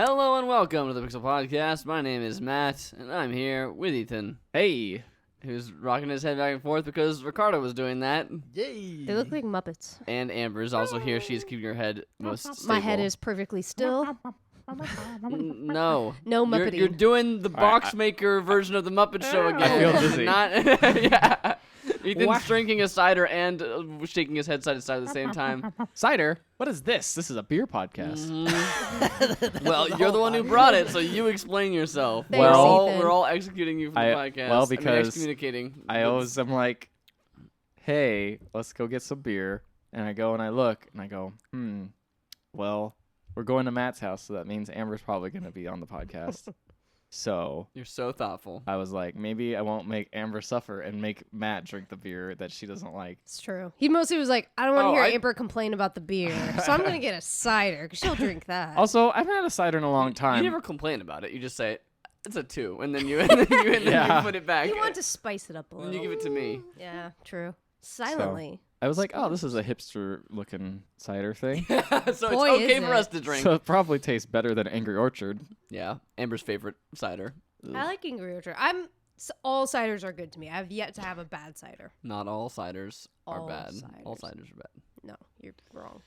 Hello and welcome to the Pixel Podcast. My name is Matt, and I'm here with Ethan. Hey. Who's rocking his head back and forth because Ricardo was doing that. Yay! They look like Muppets. And Amber's also here. She's keeping her head most stable. My head is perfectly still. No. No Muppeting. You're doing the BoxMaker version of the Muppet Show again. I feel dizzy. Yeah. Ethan's What? drinking a cider and shaking his head side to side at the same time. Cider? What is this? This is a beer podcast. Well, you're the one who brought it, so you explain yourself. Thanks, we're Ethan. all executing you from the podcast. well, because excommunicating. I always am like, hey, let's go get some beer. And I go and I look and I go, well, we're going to Matt's house, so that means Amber's probably going to be on the podcast. So You're so thoughtful. I was like, maybe I won't make Amber suffer and make Matt drink the beer that she doesn't like. It's true. He mostly was like, I don't want to hear I- Amber complain about the beer, so I'm going to get a cider, because she'll drink that. Also, I haven't had a cider in a long time. You never complain about it. You just say it's a 2, and then you you put it back. You want to spice it up a and little. you give it to me. Yeah, true. Silently. I was like, oh, this is a hipster-looking cider thing. So it's Boy, okay is for it. us to drink. So it probably tastes better than Angry Orchard. Yeah, Amber's favorite cider. I like Angry Orchard. All ciders are good to me. I've yet to have a bad cider. Not all ciders are All bad. ciders. All ciders are bad. No, you're wrong.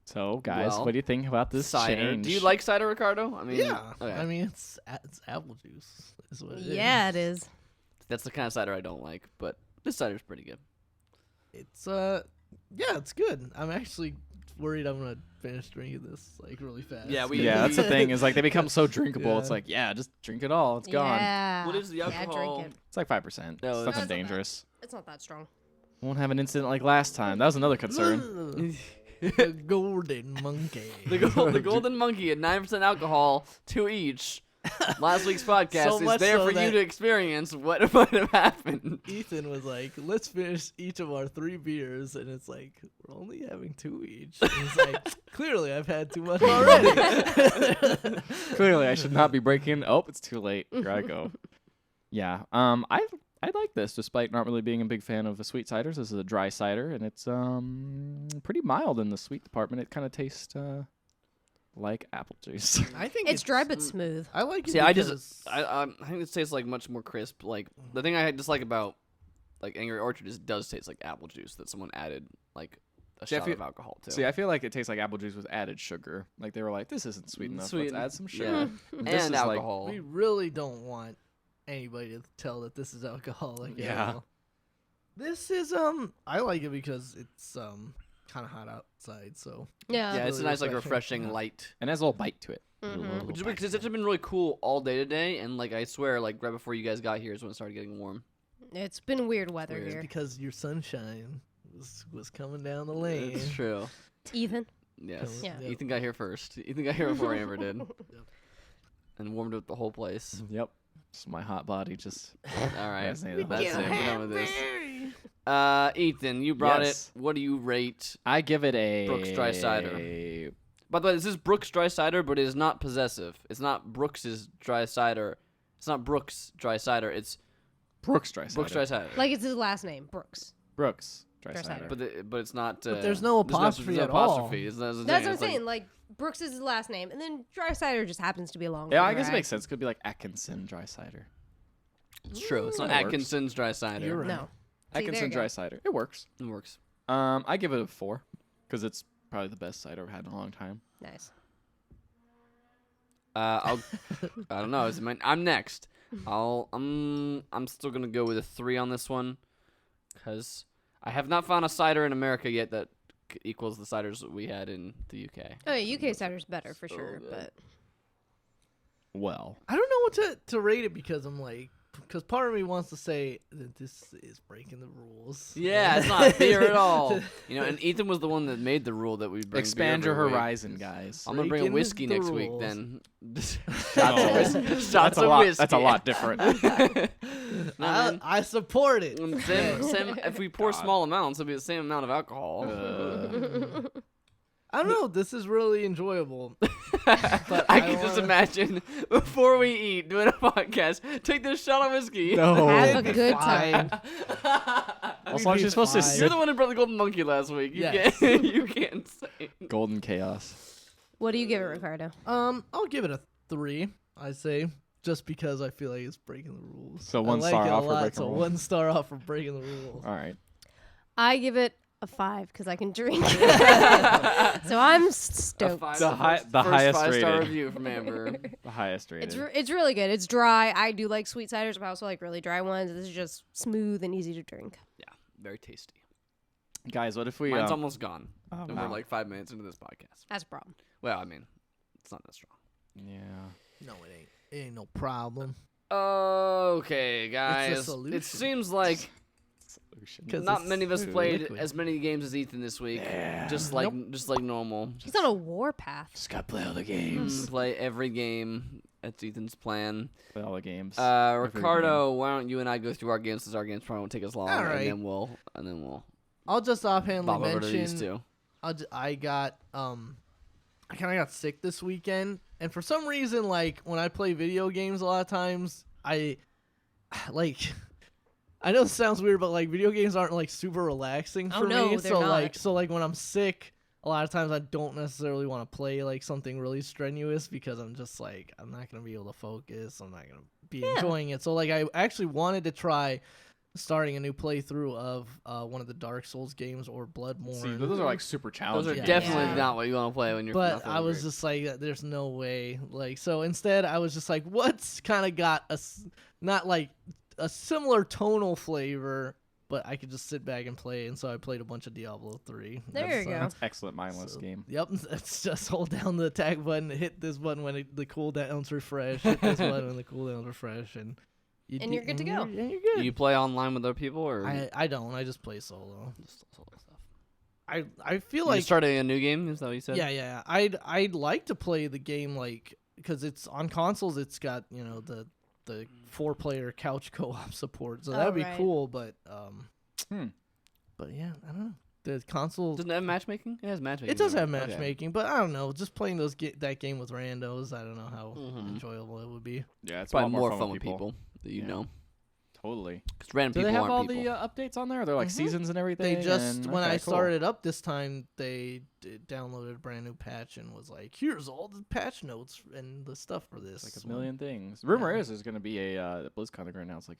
So, guys, Well, what do you think about this Cider. change? Do you like cider, Ricardo? I mean, Yeah, okay. I mean it's apple juice. Is what it is. Yeah, it is. That's the kind of cider I don't like, but this cider's pretty good. It's yeah, it's good. I'm actually worried I'm gonna finish drinking this like really fast. Yeah, Yeah, that's the thing. Is like they become so drinkable. Yeah. It's like, yeah, just drink it all. It's gone. Yeah. What is the Yeah, alcohol? drink it. It's like 5%. No, it's it's nothing not bad. dangerous. It's not that strong. Won't have an incident like last time. That was another concern. The golden monkey. The golden monkey at 9% alcohol, 2 each. Last week's podcast So is much there so for you that- to experience what might have happened. Ethan was like, "Let's finish each of our 3 beers," and it's like we're only having 2 each. And he's like, "Clearly, I've had too much already." Clearly, I should not be breaking. Oh, it's too late. Here I go. Yeah. I like this, despite not really being a big fan of the sweet ciders. This is a dry cider, and it's pretty mild in the sweet department. It kind of tastes like apple juice. I think It's dry but smooth. I like it. See, I because- think it tastes like much more crisp. Like the thing I dislike about like Angry Orchard is it does taste like apple juice that someone added like a See, I shot feel- of alcohol to. See, I feel like it tastes like apple juice with added sugar. Like they were like, this isn't sweet enough. Sweet. Let's add some sugar. Yeah. And this and is like- alcohol. we really don't want anybody to tell that this is alcoholic. Yeah. at all. This is I like it because it's kind of hot outside, so Yeah. yeah, it's a really nice like refreshing. refreshing light. And it has a little bite to it. Mhm. Which is weird because it's actually been really cool all day today, and like I swear, like right before you guys got here is when it started getting warm. It's been weird weather Weird. here. because your sunshine was coming down the lane. It's true. Ethan? Yes. Yeah. Ethan got here first. Ethan got here before Amber did, and warmed up the whole place. Yep. Just my hot body just. All right, That's it. that's it. Get We're done with this. happy. Ethan, you brought Yes. it. What do you rate? I give it a Brooks Dry Cider. By the way, this is Brooks Dry Cider, but it is not possessive. It's not Brooks's Dry Cider. It's not Brooks Dry Cider. It's Brooks Dry Cider. Brooks Dry Cider. Like it's his last name, Brooks. Brooks Dry Dry Cider. Cider. But it's not. But there's no apostrophe there's no at all. apostrophe. That's That's what I'm saying. Like, Brooks is his last name, and then Dry Cider just happens to be a long Yeah, name, I guess it right? makes sense. Could be like Atkinson Dry Cider. It's true. It's not That works. Atkinson's Dry Cider. You're right. No. See, there Atkinson you Dry go. Cider. It works. It works. I give it a 4 because it's probably the best cider I've had in a long time. Nice. I don't know. I'm next. I'm still gonna go with a 3 on this one, because I have not found a cider in America yet that equals the ciders that we had in the UK. Oh, yeah, UK cider's better for So sure, good. but Well, I don't know what to rate it because I'm like, because part of me wants to say that this is breaking the rules. Yeah, it's not beer at all. You know, and Ethan was the one that made the rule that we bring expand beer your every week. horizon, guys. I'm gonna bring a Breaking whiskey the next week rules. then. Shots No. of whiskey. Shots That's a of lot. whiskey. That's a lot different. No, man. I support it. Same, if we pour God. small amounts, it'll be the same amount of alcohol. I don't know. This is really enjoyable. But I can just imagine before we eat doing a podcast, take this shot of whiskey. No. have a good time. Also, aren't you supposed to You're sip the one who brought the golden monkey last week. You Yes. can't. You can't say. Golden Chaos? What do you give it, Ricardo? I'll give it a 3. I say just because I feel like it's breaking the rules. So I one like star it a off for lot, breaking so the rules. 1 star off for breaking the rules. All right. I give it a 5 because I can drink. So I'm stoked. The highest 5-star rated. review from Amber. The highest rated. It's really good. It's dry. I do like sweet ciders, but I also like really dry ones. This is just smooth and easy to drink. Yeah, very tasty. Guys, what if we... Mine's almost gone. Oh, And wow. we're like 5 minutes into this podcast. That's a problem. Well, I mean, it's not that strong. Yeah. No, it ain't. It ain't no problem. Okay, guys. solution. It seems like Solution. 'Cause not it's many of us played liquid. as many games as Ethan this week. Yeah. Just like normal. He's on a warpath. Just gotta play all the games. Play every game. That's Ethan's plan. Play all the games. Ricardo, why don't you and I go through our games? Since our games probably won't take us long, All right. and then we'll I'll just offhandedly bob over to these mention two. I kind of got sick this weekend, and for some reason, like when I play video games, a lot of times I know this sounds weird, but like video games aren't like super relaxing Oh, for no, me. they're So not. like when I'm sick, a lot of times I don't necessarily want to play like something really strenuous because I'm just like I'm not gonna be able to focus. I'm not gonna be enjoying it. So like I actually wanted to try starting a new playthrough of one of the Dark Souls games or Bloodborne. See, those are like super Those challenging. are Yeah. definitely Yeah. not what you want to play when you're. But not feeling I was great. just like, there's no way. Like, so instead, I was just like, what's kind of got not like a similar tonal flavor, but I could just sit back and play. And so I played a bunch of Diablo 3. There you go. That's excellent mindless So, game. Yep, it's just hold down the attack button, hit this button when the cooldowns refresh, hit this button when the cooldowns refresh, and And you're good to go. And you're Do good. you play online with other people or I don't. I just play solo. just solo stuff? I feel You like starting a new game? Is that what you said? Yeah. I'd like to play the game like because it's on consoles. It's got the 4-player couch co-op support, so Oh, that'd be right. cool. But Hmm. but yeah, I don't know. The console Doesn't it have matchmaking? It has matchmaking. it does have doesn't matchmaking, but I don't know. Just playing that game with randos, I don't know how Mhm. enjoyable it would be. Yeah, it's Probably a lot more fun fun with people that you Yeah. know. Totally. Because random Do people they have all aren't people. the updates on there? They're like Mhm. seasons and everything. They just and- when okay, I cool. started up this time, they downloaded a brand new patch and was like, "Here's all the patch notes and the stuff for this." It's like a million things. Rumor Yeah. is there's gonna be a BlizzCon. They're gonna announce like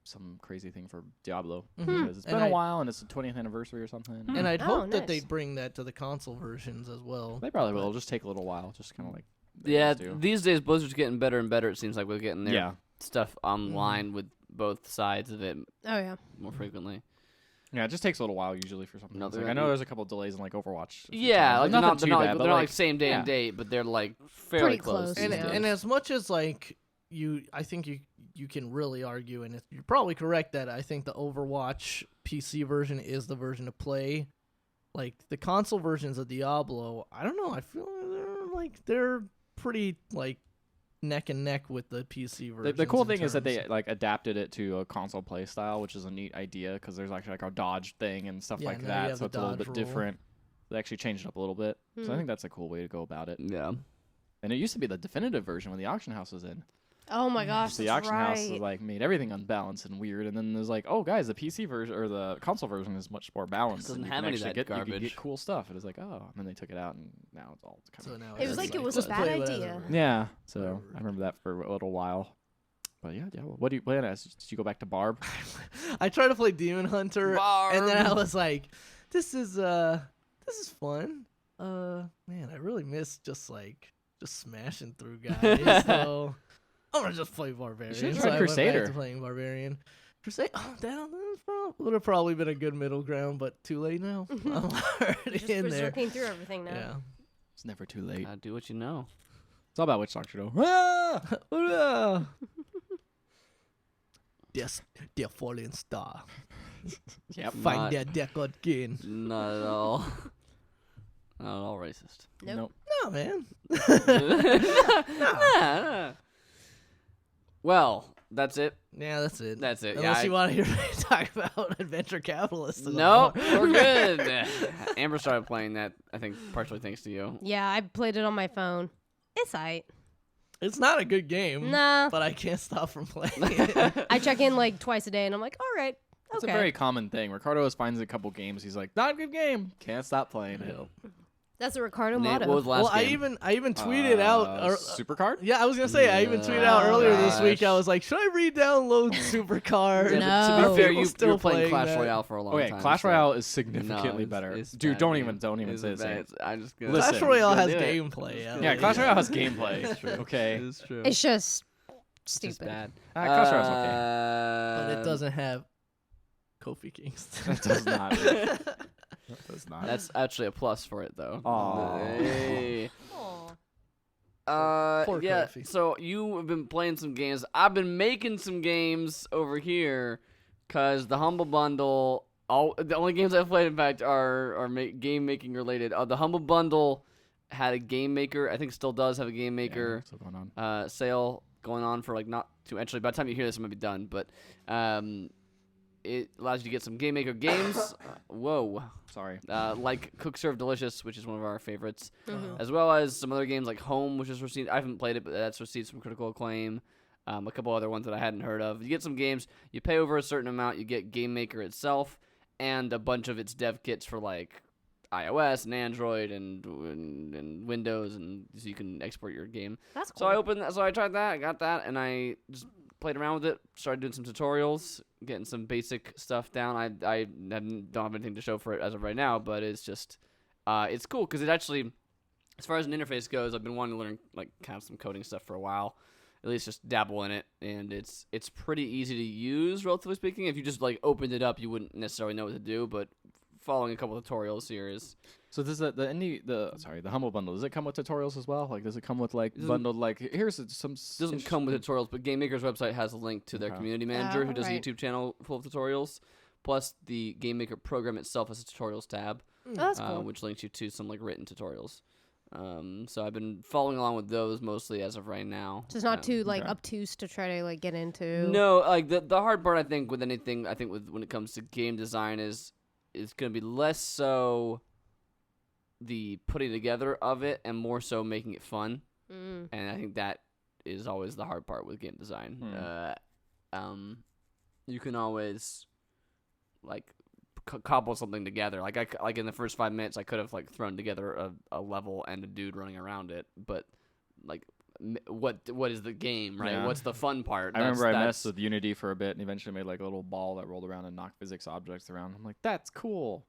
some crazy thing for Diablo Mhm. because it's And been a I- while and it's the 20th anniversary or something. And I'd Oh, hope that nice. they'd bring that to the console versions as well. They probably will. but- It'll just take a little while, just kind of like they Yeah, always do. these days Blizzard's getting better and better. It seems like we're getting their Yeah, stuff online with both sides of it Oh yeah. more frequently. yeah. It just takes a little while usually for something. No, It's they're like, I gonna know be- there's a couple delays in like Overwatch. a few Yeah, times. like they're Nothing not, too they're not, bad, like, but they're not like like same day and yeah. date, but they're like fairly Pretty close. close, these And, yeah. days. and as much as like I think you can really argue, and you're probably correct that I think the Overwatch PC version is the version to play. Like the console versions of Diablo, I don't know. I feel they're pretty like neck and neck with the PC version. The cool thing is that they like adapted it to a console play style, which is a neat idea because there's actually like a dodge thing and stuff Yeah, like now you that, have so the it's a little dodge bit rule. different. They actually changed it up a little bit, so I Hmm. think that's a cool way to go about it. Yeah. And it used to be the definitive version when the auction house was in. Oh my gosh. So the that's auction house right. was like made everything unbalanced and weird, and then there's like, oh guys, the PC version or the console version is much more balanced. Doesn't and you have can any of actually that get you can garbage. get cool stuff. It was like, oh, and then they took it out, and now it's all kind So of. now It was it's like it was a just bad play whatever. idea. Yeah, so Whatever. I remember that for a little while. But yeah. What do you plan as? Did you go back to Barb? I tried to play Demon Hunter, and then I Barb. was like, "This is fun." Man, I really miss just smashing through guys. So I'm gonna just play Barbarian. should've So tried I went back Crusader. to playing Barbarian. Crusade. Oh, that would have probably been a good middle ground, but too late now. I'm already Just in there. berserking through everything now. Yeah. It's never too late. Do what you know. It's all about which doctor though. Ah! Der fallen star. Yep. Find Not- their deck again. Not at all. Not at all racist. Nope. No, man. Nah. Well, that's it. Yeah, that's it. That's it. Unless Yeah, you want to hear me talk about Adventure Capitalists. Nope, we're good. Amber started playing that, I think, partially thanks to you. Yeah, I played it on my phone. It's aight. It's not a good game. Nah. But I can't stop from playing it. I check in like twice a day and I'm like, all right. It's Okay. a very common thing. Ricardo always finds a couple games. He's like, not a good game. Can't stop playing it. That's a Ricardo Nate, motto. what was the last Well, game? I even tweeted out. Supercard. Yeah, I was gonna say I even tweeted out earlier this week. I gosh. was like, should I re-download Supercard? Yeah, No. but to be fair, People you still were playing Clash that. Royale for a long Oh yeah, time. Clash so- Royale is significantly No, better. it's Dude, bad don't game. even It's say the bad. same. I just Listen. Clash Royale has Do it. gameplay. Yeah, Clash Royale has gameplay. It's true. Okay. It's true. It's just It's stupid. bad. Clash Royale's okay. But it doesn't have Kofi Kingston. It does not. It does not. That's actually a plus for it, though. Aw. Hey. Poor Yeah. Kofi. So you have been playing some games. I've been making some games over here, cause the Humble Bundle. The only games I've played, in fact, are game making related. The Humble Bundle had a game maker. I think still does have a game maker. Still going on. Sale going on for like not too. Actually, by the time you hear this, it might be done. But it allows you to get some game maker games. Whoa. Sorry. Like Cook Serve Delicious, which is one of our favorites, Mhm. as well as some other games like Home, which has received. I haven't played it, but that's received some critical acclaim. A couple other ones that I hadn't heard of. You get some games. You pay over a certain amount. You get Game Maker itself and a bunch of its dev kits for like iOS and Android and Windows, and so you can export your game. That's So cool. I opened. So I tried that. I got that, and I just played around with it. Started doing some tutorials, getting some basic stuff down. I don't have anything to show for it as of right now, but it's just it's cool because it actually, as far as an interface goes, I've been wanting to learn like kind of some coding stuff for a while. At least just dabble in it, and it's pretty easy to use, relatively speaking. If you just like opened it up, you wouldn't necessarily know what to do, but following a couple of tutorials here is. So does the Humble Bundle, does it come with tutorials as well? Like, does it come with like Doesn't- bundled like here's some? Doesn't come with tutorials, but Game Maker's website has a link to their Okay. community manager who does a right. YouTube channel full of tutorials. Plus, the Game Maker program itself has a tutorials tab, Oh, that's cool. which links you to some like written tutorials. So I've been following along with those mostly as of right now. So it's not too like okay. obtuse to try to like get into. No, like the hard part I think with anything when it comes to game design is going to be less so the putting together of it and more so making it fun. Mm. And I think that is always the hard part with game design. You can always like cobble something together. Like in the first 5 minutes, I could have like thrown together a level and a dude running around it. But like, what is the game, right? Yeah. What's the fun part? I remember I That's- messed with Unity for a bit and eventually made like a little ball that rolled around and knocked physics objects around. I'm like, that's cool.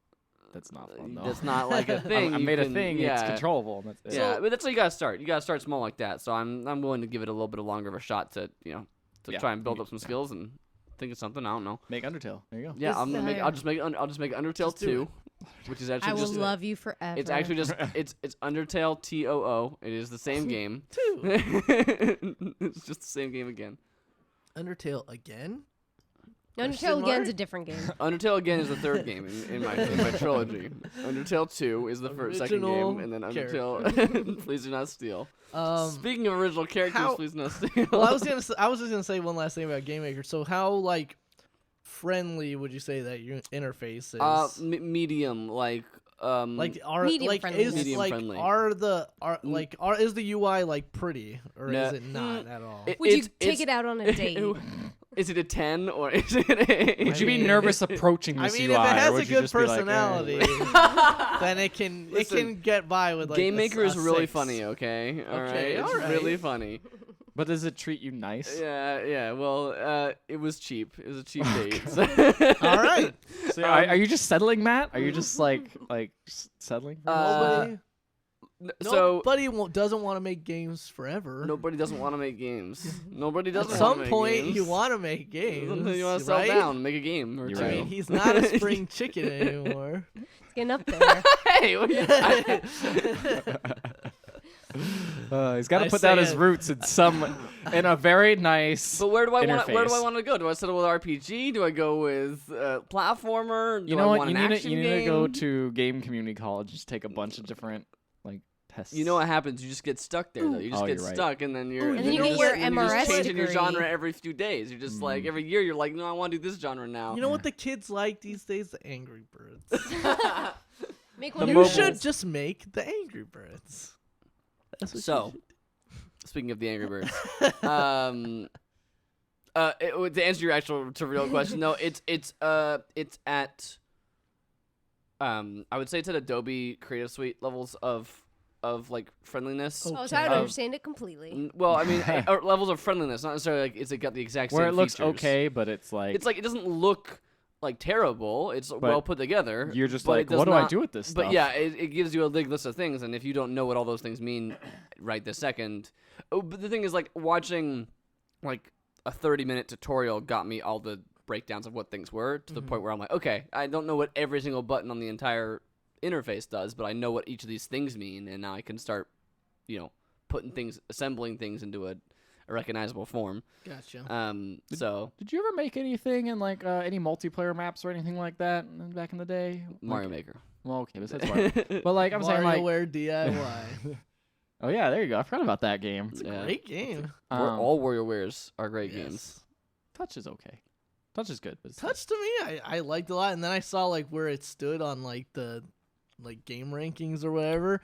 That's not fun though. That's not like a thing. I you made a can- thing. Yeah. It's controllable. And that's it. Yeah, but that's how you gotta start. You gotta start small like that. So I'm willing to give it a little bit longer of a shot to Yeah. try and build up some skills and think of something. I don't know. Make Undertale. There you go. Yeah, This- I'll just make Undertale Just do 2, which is actually I will just love you forever. it's actually just it's Undertale TOO. It is the same game. Two. It's just the same game again. Undertale again? Undertale again's a different game. Undertale again is the third game in my trilogy. Undertale 2 is the second Original game, and then Undertale. Please do not steal. Speaking of original characters, how- please do not steal. Well, I was just gonna say one last thing about Game Maker. So how like friendly would you say that your interface is? Medium, like are Medium like friendly. is Medium like friendly. is the UI like pretty or No. is it not at all? Would you It's- take it's- it out on a date? Is it a 10 or is it a... Would you be mean, nervous approaching I this mean, UI? if it or has would a you good just be like, personality, "Eh." then it can Listen, get by with like Game a Maker is a really 6. funny, okay? Okay, It's alright. really funny. But does it treat you nice? Yeah, well, it was cheap. It was a cheap date. All right. So are you just settling, Matt? Are you just like settling? For Nobody, So, nobody doesn't want to make games forever. nobody doesn't want to make games. Nobody doesn't At wanna some make point, games. you want to make games. You want to settle right? down, make a game or You're two. I right. mean, he's not a spring chicken anymore. It's getting up there. Hey, what are you... he's got I to put say down his it. roots in a very nice. But where do I want interface. to go? Do I settle with RPG? Do I go with platformer? Do You I know what? want You an need action to game? go to game community college. Just take a bunch of different like tests. You know what happens? You just get stuck there, though. You just Oh, get you're right. stuck, and then you're And then you you're get just- your and you're just MRS changing your degree. genre every few days. You're just like every year you're like, no, I want to do this genre now. You know what the kids like these days? The Angry Birds. Make The one You of mobile- those. should just make the Angry Birds. That's what So, speaking of the Angry Birds, to answer your actual trivial question, no, it's at I would say it's at Adobe Creative Suite levels of like friendliness. Oh. Oh, so I don't Okay. understand it completely. Well, I mean, or levels of friendliness, not necessarily like it's got the exact Where same it looks features. okay, but it's like It doesn't look like terrible. It's well put together. you're just but like, it does what do I not- do with this stuff? But yeah, it gives you a big list of things, and if you don't know what all those things mean right this second, but the thing is, like, watching like a 30-minute tutorial got me all the breakdowns of what things were to the point where I'm like, okay, I don't know what every single button on the entire interface does, but I know what each of these things mean, and now I can start, assembling things into a recognizable form. Gotcha. So Did you ever make anything in like any multiplayer maps or anything like that back in the day? Mario Like, Maker. well, okay, besides Mario. But like I'm saying, like, WarioWare DIY. oh yeah, there you go. I forgot about that game. It's a Yeah. great game. All WarioWares are great Yes. games. Touch is okay. Touch is good, but it's Touch to me, I liked a lot, and then I saw like where it stood on like the game rankings or whatever,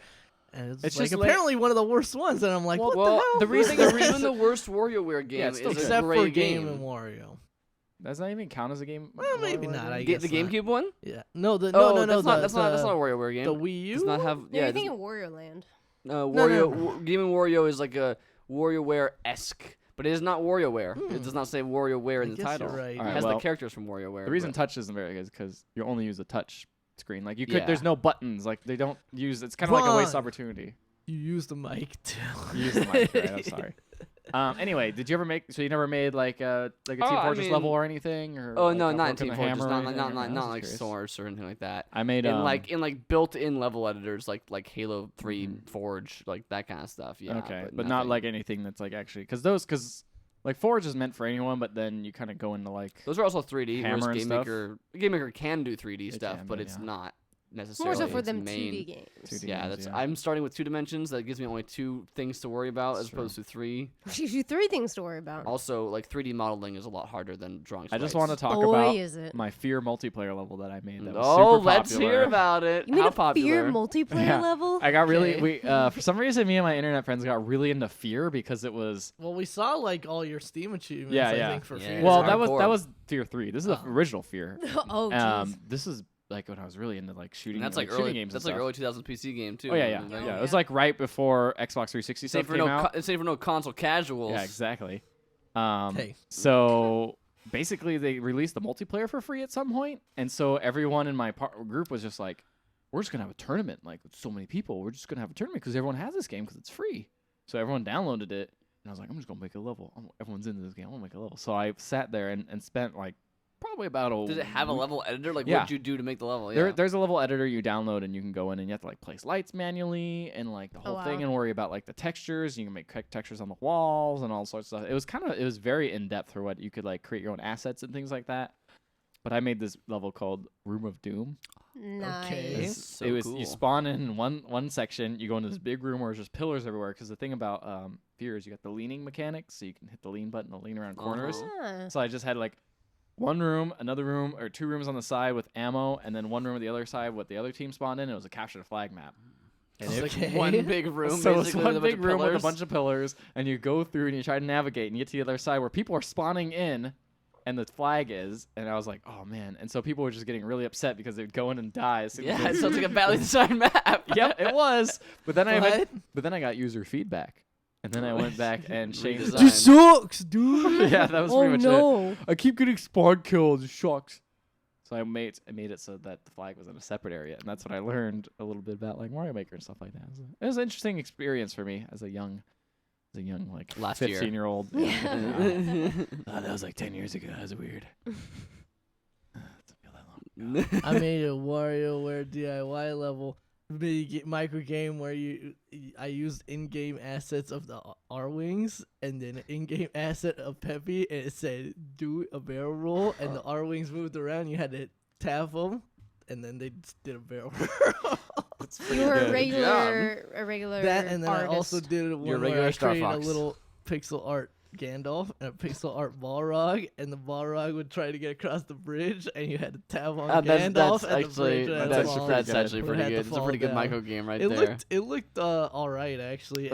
and it's like just like- apparently one of the worst ones, and I'm like, what Well, the hell? the reason even the worst WarioWare game Yeah, it's still is good. a Except great for Game game. and Wario. does that even count as a game? Well, maybe WarioWare not, game? I The guess not. GameCube one? Yeah, no, That's not a WarioWare game. the Wii U. Does not have. No, Yeah, you're it thinking Wario Land. Wario. Game and Wario is like a WarioWare-esque, but it is not WarioWare. It does not say WarioWare in I the guess title. you're right. It Alright, has well, the characters from WarioWare. The reason but- touch isn't very good is because you only use the touch screen. Like you could, Yeah. there's no buttons. Like they don't use. It's kind of like a waste Vaughn. opportunity. You use the mic too. You use the mic, right? I'm sorry. Anyway, did you ever make? So you never made like a Team I Fortress mean- level or anything? Or Oh like no, a not in Fork and Team the Fortress, Hammer or anything? not Okay, I was like curious. Source or anything like that. I made in like built-in level editors like Halo 3 Forge, like that kind of stuff. Yeah. okay, but not nothing- like anything that's like actually because like Forge is meant for anyone, but then you kind of go into like those are also 3D. Hammer Whereas and stuff? Game Maker can do 3D It stuff, can, but but it's yeah. not More necessarily so for its them main. 2D games. 2D Yeah, games, that's. yeah. I'm starting with 2 dimensions. That gives me only 2 things to worry about That's as opposed to 3. Gives you 3 things to worry about. Also, like 3D modeling is a lot harder than drawing. I just sprites. want to talk Boy, about is it. my Fear multiplayer level that I made. That was Oh, super let's popular. hear about it. You mean How a Fear popular? multiplayer Yeah. level? I got really Okay. for some reason me and my internet friends got really into Fear because it was Well, we saw like all your Steam achievements. Yeah, I yeah. think for Yeah. Fear. It's well hardcore. that was Fear 3. This is the Oh. original Fear. Oh, jeez. This is like when I was really into like shooting. And that's like like shooting early. games. That's and like stuff. early 2000s PC game too. Oh yeah, yeah, And, yeah. like, yeah. It was like right before Xbox 360 Save stuff for came no, out. save for no console casuals. Yeah, exactly. Okay. So basically, they released the multiplayer for free at some point, and so everyone in my group was just like, "We're just gonna have a tournament. Like, with so many people, we're just gonna have a tournament because everyone has this game because it's free." So everyone downloaded it, and I was like, "I'm just gonna make a level. Everyone's into this game. I'm gonna make a level." So I sat there and spent like probably about a. Did it have a week- level editor? Like, Yeah. what did you do to make the level? Yeah. There's a level editor you download and you can go in and you have to like place lights manually and like the whole wow. thing and worry about like the textures. You can make textures on the walls and all sorts of stuff. It was very in depth for what you could like create your own assets and things like that. But I made this level called Room of Doom. Nice. Okay. That's so it was cool. you spawn in one section, you go into this big room where there's just pillars everywhere. Because the thing about Fear is you got the leaning mechanics, so you can hit the lean button to lean around corners. Ah. So I just had like one room, another room, or 2 rooms on the side with ammo, and then one room on the other side with the other team spawned in. It was a capture the flag map. And it- Okay. one big room. so it's basically, one with a bunch big of room with a pillars. bunch of pillars, and you go through and you try to navigate and you get to the other side where people are spawning in, and the flag is. And I was like, oh man! And so people were just getting really upset because they'd go in and die. As soon as Yeah, they- it sounds like a badly designed map. yep, it was. But then What? I got user feedback, and then I went back and changed. Redesigned. This sucks, dude. Yeah, that was Oh pretty much it. no. I keep getting spawn kills. It sucks. So I made it so that the flag was in a separate area, and that's what I learned a little bit about like Mario Maker and stuff like that. It was an interesting experience for me as a young like Last year. 15-year-old. Yeah. That was like 10 years ago. That was weird. Doesn't feel that long ago. I made a WarioWare DIY level micro game where I used in-game assets of the R-Wings and then an in-game asset of Peppy, and it said do a barrel roll, and the R-Wings moved around. You had to tap them, and then they just did a barrel roll. That's You pretty were good. a regular That, and then artist. I also did one You're a where regular I Star created Fox. a little pixel art Gandalf and a pixel art Balrog, and the Balrog would try to get across the bridge, and you had to tab on Gandalf, and the bridge would have to fall. That's actually Would pretty have to good. It's a fall pretty good down. micro game right It there. looked all right actually,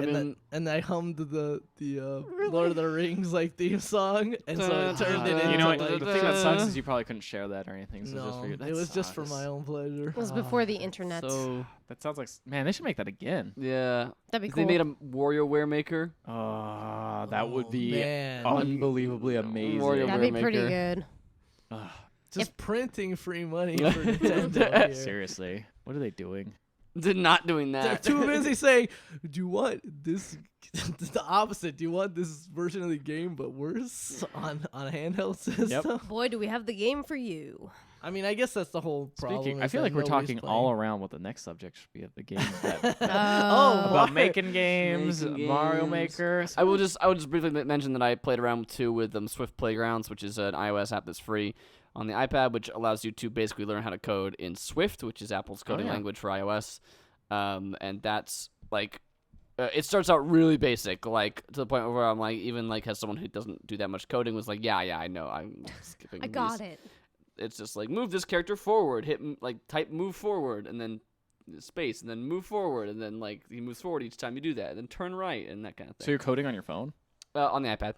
and I hummed the Lord of the Rings like theme song, and so it turned it into You know what? like, The thing that sucks is you probably couldn't share that or anything. So just no, for you. it was just for my own pleasure. It was before the internet. So That sounds like man. They should make that again. yeah, That'd be if cool. they made a WarioWare maker. That would be man. unbelievably amazing. Wario That'd be pretty Maker. good. Just printing free money for Nintendo here. Seriously, what are they doing? They're not doing They're that. too busy saying, "Do you want this?" The opposite. Do you want this version of the game but worse on a handheld system? Boy, do we have the game for you. I mean, I guess that's the whole problem. Speaking, I is feel that like we're nobody's talking playing. all around what the next subject should be of the game. That, Oh, about why? making games, Making Mario games. Maker. I will just briefly mention that I played around too with Swift Playgrounds, which is an iOS app that's free on the iPad, which allows you to basically learn how to code in Swift, which is Apple's coding yeah. language for iOS. And that's like, it starts out really basic, like to the point where I'm like, even like as someone who doesn't do that much coding was like, yeah, I know, I'm skipping. I got these. it. It's just like move this character forward, type move forward, and then space, and then move forward, and then like he moves forward each time you do that, and then turn right, and that kind of thing. So you're coding on your phone? On the iPad.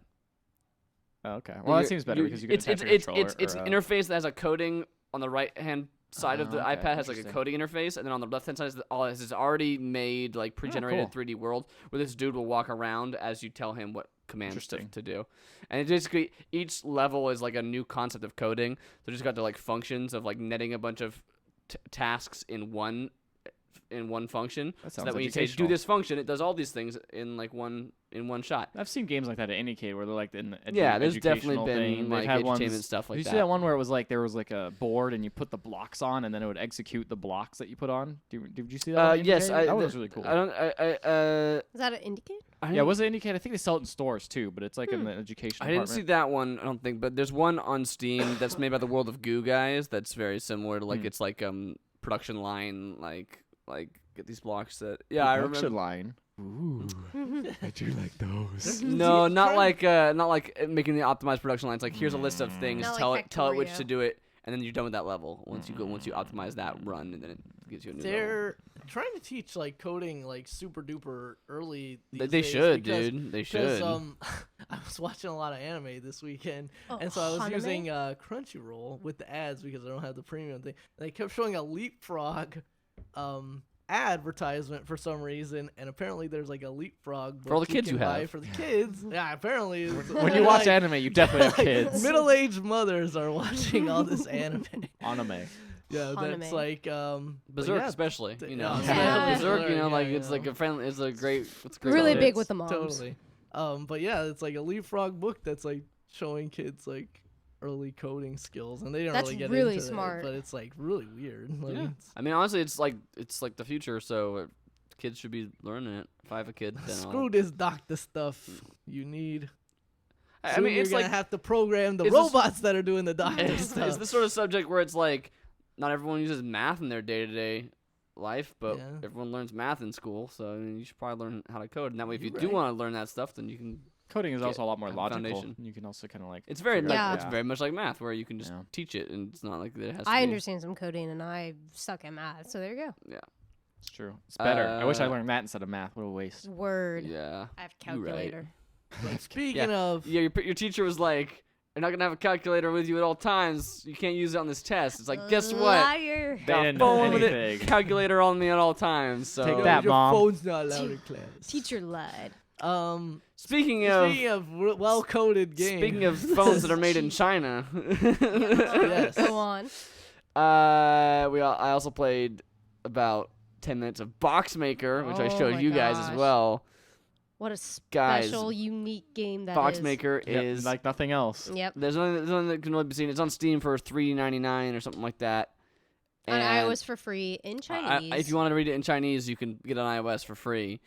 Oh, okay. Well, that seems better because you can attach your controller. It's an interface that has a coding on the right hand side of the okay, iPad has like a interesting. coding interface, and then on the left hand side is all it is already made like pre-generated cool. 3D world where this dude will walk around as you tell him what commands Interesting. to do. And it basically each level is like a new concept of coding. So just got to like functions of like netting a bunch of tasks in one function. That So sounds that when you say do educational. this function, it does all these things in like one shot. I've seen games like that at Indicate where they're like in the Yeah, there's definitely educational been thing. like They've had edutainment ones, stuff like did you that. see that one where it was like there was like a board and you put the blocks on and then it would execute the blocks that you put on? Did you see that? on Yes, Indicate? that was really cool. I don't. Is that an indicate? Yeah, was it Indicate? I think they sell it in stores too, but it's like in the education I didn't see department. that one. I don't think, but there's one on Steam that's made by the World of Goo guys. That's very similar to like it's like production line like get these blocks that I remember. line. Ooh, I do like those. No, not like making the optimized production lines. Like here's a list of things. Not Tell like it which Factorio. to do it, and then you're done with that level. Once you optimize that run, and then it gives you a new level. They're trying to teach like coding like super duper early. These They days should, because- dude. They Because should. I was watching a lot of anime this weekend, Oh, and so I was anime? using Crunchyroll with the ads because I don't have the premium thing. They kept showing a Leapfrog advertisement for some reason, and apparently there's like a Leapfrog book all the kids can you buy have. for the kids. Yeah, apparently When you watch anime, you definitely have kids. Middle-aged mothers are watching all this anime. Anime. Yeah, that's Anime. like Berserk, yeah, especially. You know, Yeah. Berserk. You know, like Yeah, it's yeah. like a friendly. It's a great. It's a great. Really hit. big with the moms. Totally. But yeah, it's like a Leapfrog book that's like showing kids like early coding skills, and they don't That's really get really into smart. it, but it's like really weird. Like, Yeah. it's- I mean, honestly, it's like the future. So kids should be learning it. If I have a kid, then Screw this doctor stuff. You need. I Soon mean, you're it's gonna like have to program the is this- robots that are doing the doctor it's stuff. the sort of subject where it's like not everyone uses math in their day-to-day life, but Yeah. everyone learns math in school. So I mean, you should probably learn how to code. And that way, if you You're do right. want to learn that stuff, then you can. Coding is Get also a lot more have a logical. foundation. You can also kind of like. It's very figure like out- it's very much like math, where you can just Yeah. teach it, and it's not like that it has. To I be, understand some coding and I suck at math, so there you go. Yeah. It's true. It's better. I wish I Uh, learned that instead of math. What a waste. Word. Yeah. I have You right. calculator. But speaking of, Yeah. Your teacher was like, "You're not gonna have a calculator with you at all times. You can't use it on this test." It's like, guess what? Liar. They Got didn't know phone with it, anything. calculator on me at all times. So Take that, your Mom. phone's not allowed in class. Teacher lied. Speaking Speaking of of well-coded games. speaking of phones that are made in China, Yes. Go on. I also played about 10 minutes of BoxMaker, which I Oh showed my you guys as gosh. well. What a Guys, special, unique game that is. BoxMaker Yep, is like nothing else. Yep. there's only that can only be seen. It's on Steam for $3.99 or something like that. On And iOS for free in Chinese. if you want to read it in Chinese, you can get it on iOS for free.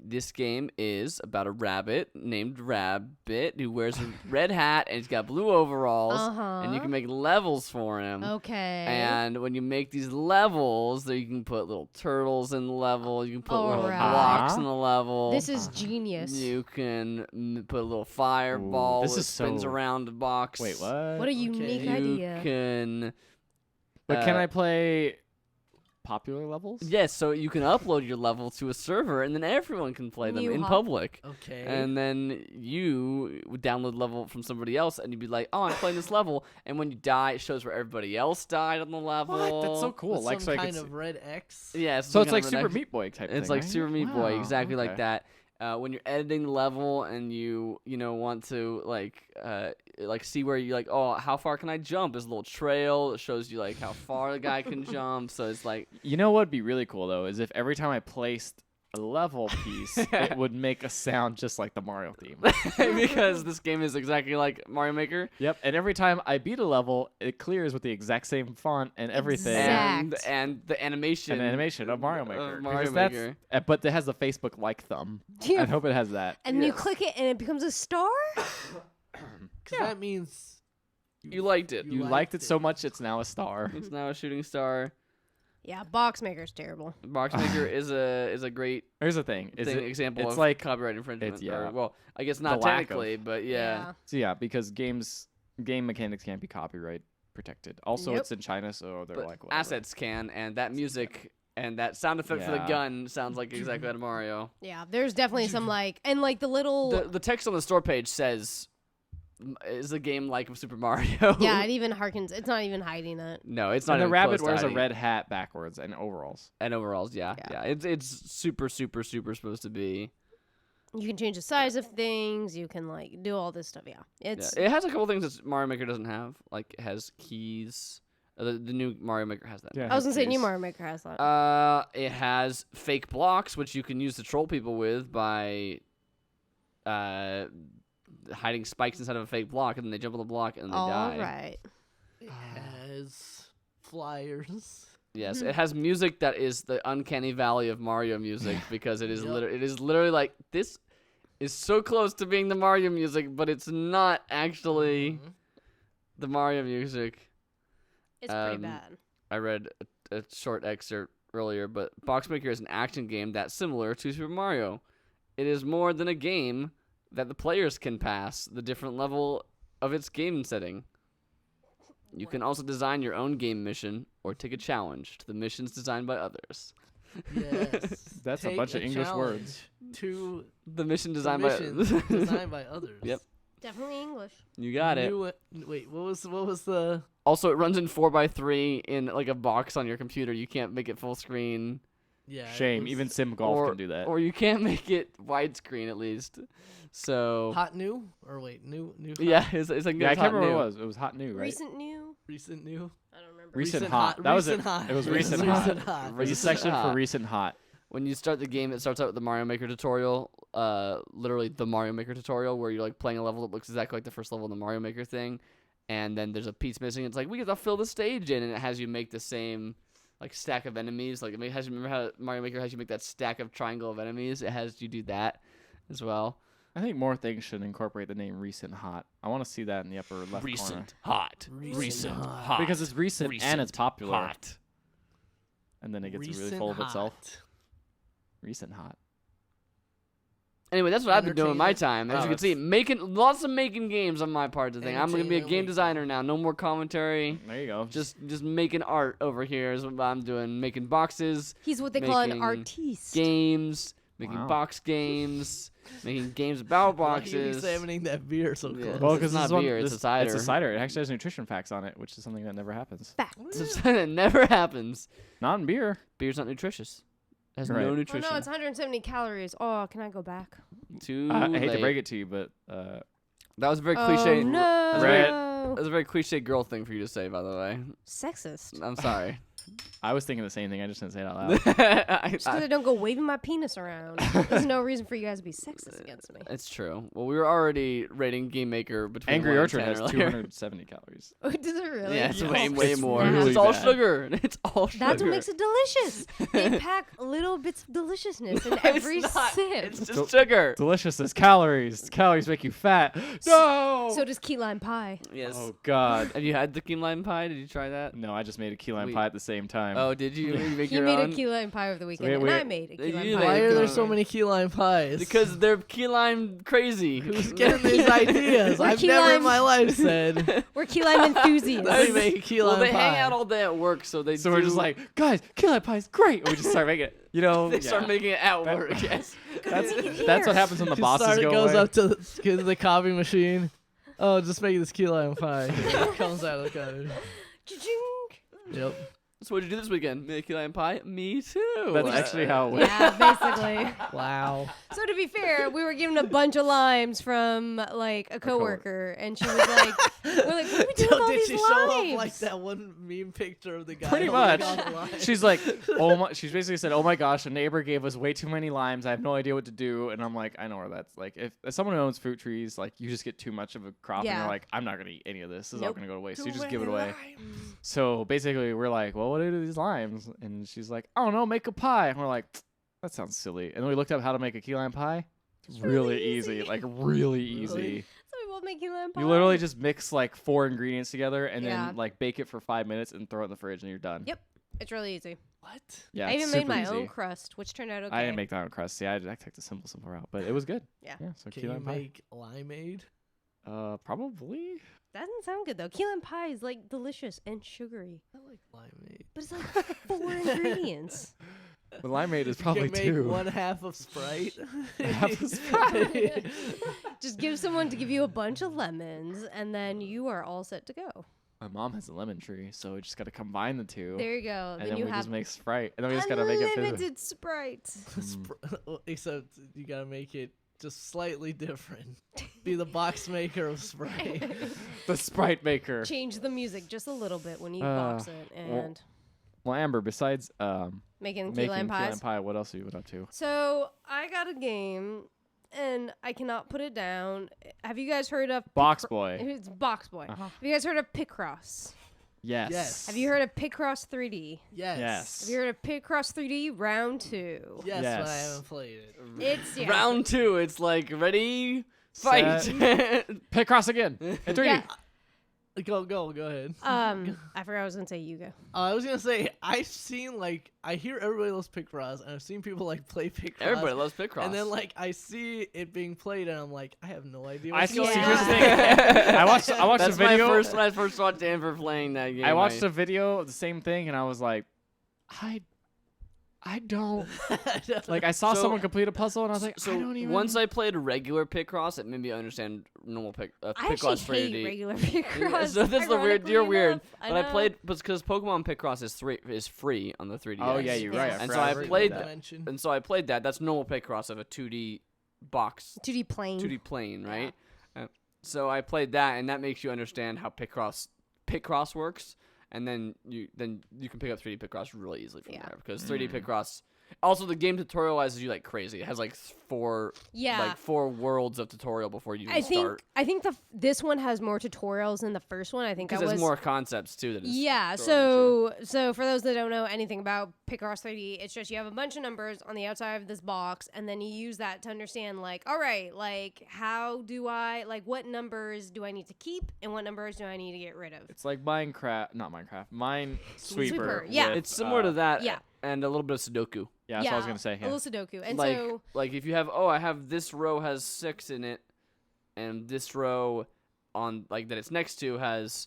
This game is about a rabbit named Rabbit who wears a red hat and he's got blue overalls, and you can make levels for him. Okay. And when you make these levels, there you can put little turtles in the level. You can put little Alright. blocks in the level. This is genius. You can put a little fireball this that is spins so- around the box. Wait, what? What a unique You idea. can. But can I play popular levels? Yes, so you can upload your level to a server, and then everyone can play them in Hop. public. Okay. And then you would download the level from somebody else, and you'd be like, "Oh, I'm playing this level." And when you die, it shows where everybody else died on the level. What? That's so cool. With Like, some so I kind could of red X. Yeah, So it's some like kind of Super an Meat Boy type thing. It's like right? Super Meat Boy, Wow, exactly like okay. that. When you're editing the level and you want to like see where you like, oh, how far can I jump? There's a little trail that shows you like how far the guy can jump. So it's like You know what'd be really cool though is if every time I placed a level piece, it would make a sound just like the Mario theme. because this game is exactly like Mario Maker. Yep, and every time I beat a level, it clears with the exact same font and everything. Exact. And the animation. An animation of Mario Maker. Mario Because that's- Maker. But it has the Facebook like thumb. Yeah. I hope it has that. And you Yes. click it and it becomes a star? Because that means You liked it. You liked it so much, it's now a star. It's now a shooting star. Yeah, BoxMaker's terrible. BoxMaker is a great Here's the thing. Is it, example it's of like copyright infringement. it's- yeah. Or, well, I guess not The lack of- technically, but yeah. so yeah, because game mechanics can't be copyright protected. Also, Yep. it's in China, so they're But like whatever. assets can, and that music and that sound effect for the Yeah. gun sounds like exactly out of Mario. Yeah, there's definitely some and the little The text on the store page says, "Is the game like Super Mario?" yeah, it even harkens. It's not even hiding it. No, it's not. And the even rabbit close to wears a hiding. red hat backwards and overalls. And overalls, yeah. Yeah. It's super supposed to be. You can change the size of things. You can like do all this stuff. Yeah, it's Yeah. It has a couple things that Mario Maker doesn't have. Like it has keys. The new Mario Maker has that. Yeah. I was gonna say New keys. Mario Maker has that. It has fake blocks, which you can use to troll people with by hiding spikes inside of a fake block, and then they jump on the block and they All die. right. it has flyers. Yes, it has music that is the uncanny valley of Mario music because it is Yep. it is literally like this is so close to being the Mario music, but it's not actually Mhm. the Mario music. It's pretty Um, bad. I read a short excerpt earlier, but BoxMaker is an action game that's similar to Super Mario. It is more than a game that the players can pass the different level of its game setting. You can also design your own game mission or take a challenge to the missions designed by others. Yes. That's a Take bunch of English challenge words. To The mission the designed missions by designed by others. Yep. Definitely English. You got it. Wait, what was the? Also, it runs in 4x3 in like a box on your computer. You can't make it full screen, Yeah. it Shame. was Even Sim Golf or can do that. or you can't make it widescreen at least. So hot new or wait new. yeah, it's like Yeah, I it's can't hot remember new. what it was. It was hot new, right? Recent new. Recent new. I don't remember. Recent hot. That was it. recent hot. It was Recent recent hot. hot. There's a Recent section for hot. recent hot. When you start the game, it starts out with the Mario Maker tutorial, literally the Mario Maker tutorial, where you're like playing a level that looks exactly like the first level in the Mario Maker thing, and then there's a piece missing. It's like we have to fill the stage in, and it has you make the same like stack of enemies. Like it has you remember how Mario Maker has you make that stack of triangle of enemies. It has you do that as well. I think more things should incorporate the name recent hot. I want to see that in the upper left corner. hot, Recent hot. Because it's recent, and it's popular. hot. And then it gets really Recent full of itself. hot. Recent hot. Anyway, that's what I've been doing with my time. As Wow, you can see, lots of making games on my part. Thing. I'm gonna be a Entertainment game weekly. designer now. No more commentary. There you go. Just making art over here is what I'm doing. Making boxes, He's what they call an making artiste. games, making Wow. box games, making games about Why are you boxes. examining that beer so Yeah. close? Well, It's because not beer, it's a cider. It's a cider. It actually has nutrition facts on it, which is something that never happens. Fact. It never happens. Not in beer. Beer's not nutritious. It has Right. no Oh, Oh nutrition. no, it's 170 calories. Oh, can I go back? Too I hate to late. break it to you, but That was a very cliche. Oh no. That's Red. That was a very cliche girl thing for you to say, by the way. Sexist. I'm sorry. I was thinking the same thing. I just didn't say it out loud. Just because I don't go waving my penis around. There's no reason for you guys to be sexist against me. It's true. Well, we were already rating Game Maker between Angry 1 and Orchard 10 has earlier. 270 calories. Oh, does it really? Yeah, it's Yes. way It's more. really It's all bad. sugar. It's all sugar. That's what makes it delicious. They pack little bits of deliciousness in every it's not. sip. It's just sugar. Deliciousness, calories. Calories make you fat. No. So does key lime pie. Yes. Oh God. Have you had the key lime pie? Did you try that? No, I just made a key lime We- pie at the same time. Oh, did you? You make He your made own? a key lime pie over the weekend, we- and I made a key lime you pie. Why made are there Key so lime. many key lime pies? Because they're key lime crazy. Who's getting these ideas? We're I've key never in lime- my life said, We're key lime let me enthusiasts. make a key well, lime they pie. hang out all day at work, so they. So we're just do- like, guys, key lime pie's great. And we just start making it. You know, They start making it at That- work. Yes. that's what happens when the He bosses go goes away. up to the copy machine. Oh, just make this key lime pie. It comes out of the cupboard. Cha-ching. Yep. So what did you do this weekend? Make key lime pie? Me too. That's actually how it went. Yeah, basically. Wow. So to be fair, we were given a bunch of limes from like a coworker, and she was like, "We're like, what do we do with all Did these she show limes?" up like that one meme picture of the guy? Pretty holding much. all the limes? She's like, oh my. She's basically said, oh my gosh, a neighbor gave us way too many limes. I have no idea what to do. And I'm like, I know where that's like. If someone who owns fruit trees, like you just get too much of a crop, and Yeah. you're like, I'm not gonna eat any of this. This is all Nope. gonna go to waste. So Too you just give it many away. limes. So basically, we're like, well, what do we do with these limes? And she's like, I don't know, make a pie. And we're like, that sounds silly. And then we looked up how to make a key lime pie. It's really easy, like really easy. Really? So we both make key lime pie. You literally just mix like 4 ingredients together and Yeah. then like bake it for 5 minutes and throw it in the fridge and you're done. Yep. It's really easy. What? Yeah, I it's even made super my easy. own crust, which turned out okay. I didn't make that on crust. See, I took the simple route, but it was good. Yeah. Yeah. So Can key you lime pie. make limeade? Probably. That doesn't sound good though. Key lime pie is like delicious and sugary, I like limeade. but it's like 4 ingredients. The limeade is You probably can make 2. one half of Sprite. Half of Sprite. Just give someone to give you a bunch of lemons, and then you are all set to go. My mom has a lemon tree, so we just got to combine the two. There you go. and then then you we have just make Sprite. And then we just got to make it fizzy. unlimited Sprite. Except you gotta make it just slightly different. Be the box maker of Sprite. The Sprite maker. Change the music just a little bit when you Uh, box it well, and Well, Amber, besides making key making lime key pies. lime pie, what else have you been up to? So I got a game, and I cannot put it down. Have you guys heard of Box Boy. It's Box Boy. Uh-huh. Have you guys heard of Picross? Yes. Yes. Have you heard of Picross 3D? Yes. Yes. Have you heard of Picross 3D Round 2? Yes, Yes. but I haven't played it. It's yeah. Round 2. It's like ready, fight. Picross again. In 3D. Yeah. Go ahead. I forgot I was gonna say you go. I was gonna say I've seen I hear everybody loves Picross, and I've seen people play Picross. Everybody loves Picross. And then I see it being played, and I'm like, I have no idea. I What's see. going Yeah. Here's the on. thing. I watched That's a video. when I first watched Amber playing that game. I watched a video of the same thing, and I was like, I don't like. I saw So- someone complete a puzzle, and I was like, so I don't even. once I played regular Picross, it made me understand normal I actually Picross 3D. hate regular Picross. So that's the weird. You're ironically weird. enough. But I played because Pokemon Picross is free on the 3DS. Oh yeah, you're right. Yes. And forgot so I about played that. Dimension. And so I played that. That's normal Picross of a 2D box, 2D plane. 2D plane, right? So I played that, and that makes you understand how Picross works, and then you can pick up 3D Picross really easily from Yeah. there because 3D Picross. Also, the game tutorializes you like crazy. It has like four worlds of tutorial before you even start. I think this one has more tutorials than the first one. I think that Because was there's more concepts too. That is Yeah, throwing at you. so for those that don't know anything about Picross 3D, it's just you have a bunch of numbers on the outside of this box, and then you use that to understand, all right, how do I, what numbers do I need to keep, and what numbers do I need to get rid of? It's like Minecraft, not Minecraft, Minesweeper. Yeah. with, It's similar to that. yeah. And a little bit of Sudoku. Yeah, that's what I was gonna say. a Yeah. little Sudoku. And like, so, like if you have, I have this row has 6 in it, and this row on that it's next to has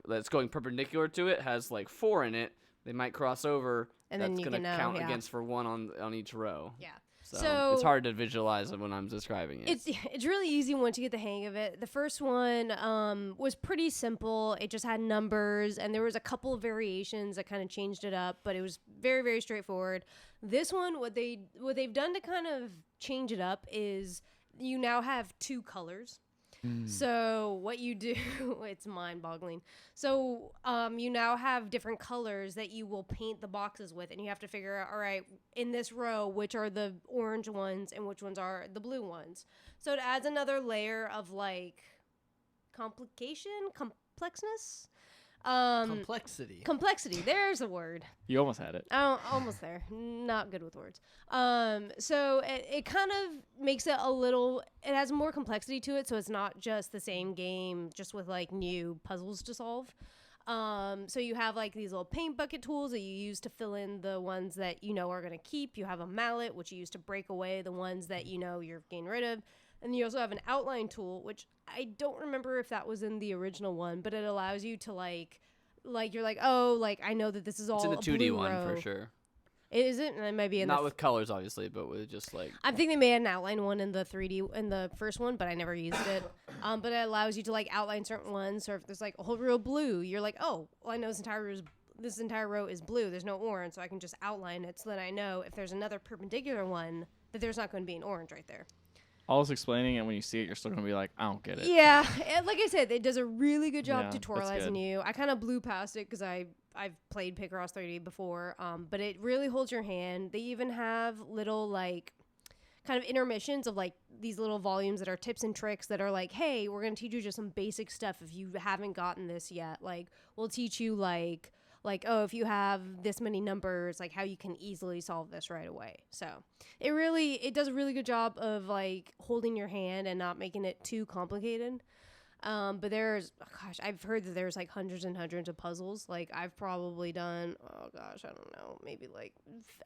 that's going perpendicular to it has 4 in it. They might cross over. And then that's you gonna can know, count yeah. against for 1 on each row. yeah. So it's hard to visualize it when I'm describing it. It's really easy once you get the hang of it. The first one was pretty simple. It just had numbers, and there was a couple of variations that kind of changed it up, but it was very, very straightforward. This one, what they've done to kind of change it up is you now have 2 colors. So what you do, it's mind-boggling. So you now have different colors that you will paint the boxes with, and you have to figure out, all right, in this row, which are the orange ones and which ones are the blue ones. So it adds another layer of like complexness. Complexity. There's a word. You almost had it. Oh, almost there. Not good with words. So it kind of makes it a little. It has more complexity to it, so it's not just the same game, just with like new puzzles to solve. So you have like these little paint bucket tools that you use to fill in the ones that you know are gonna keep. You have a mallet, which you use to break away the ones that you know you're getting rid of. And you also have an outline tool, which I don't remember if that was in the original one, but it allows you to like you're like, oh, like I know that this is all. It's in the 2D blue one row. for sure. Is it? And it might be in Not with colors, obviously, but with just like. I think they made an outline one in the 3D in the first one, but I never used it. But it allows you to like outline certain ones. So if there's like a whole row of blue, you're like, oh, well, I know this entire row is blue. There's no orange, so I can just outline it so that I know if there's another perpendicular one that there's not going to be an orange right there. All this explaining, and when you see it, you're still going to be like, I don't get it. Yeah, and like I said, it does a really good job Yeah, that's tutorializing good. you. I kind of blew past it because I've played Picross 3D before, but it really holds your hand. They even have little like kind of intermissions of like these little volumes that are tips and tricks that are like, hey, we're going to teach you just some basic stuff if you haven't gotten this yet. Like we'll teach you like, oh, if you have this many numbers, like how you can easily solve this right away. So it does a really good job of like holding your hand and not making it too complicated. But I've heard that there's like hundreds and hundreds of puzzles. Like I've probably done, I don't know, maybe like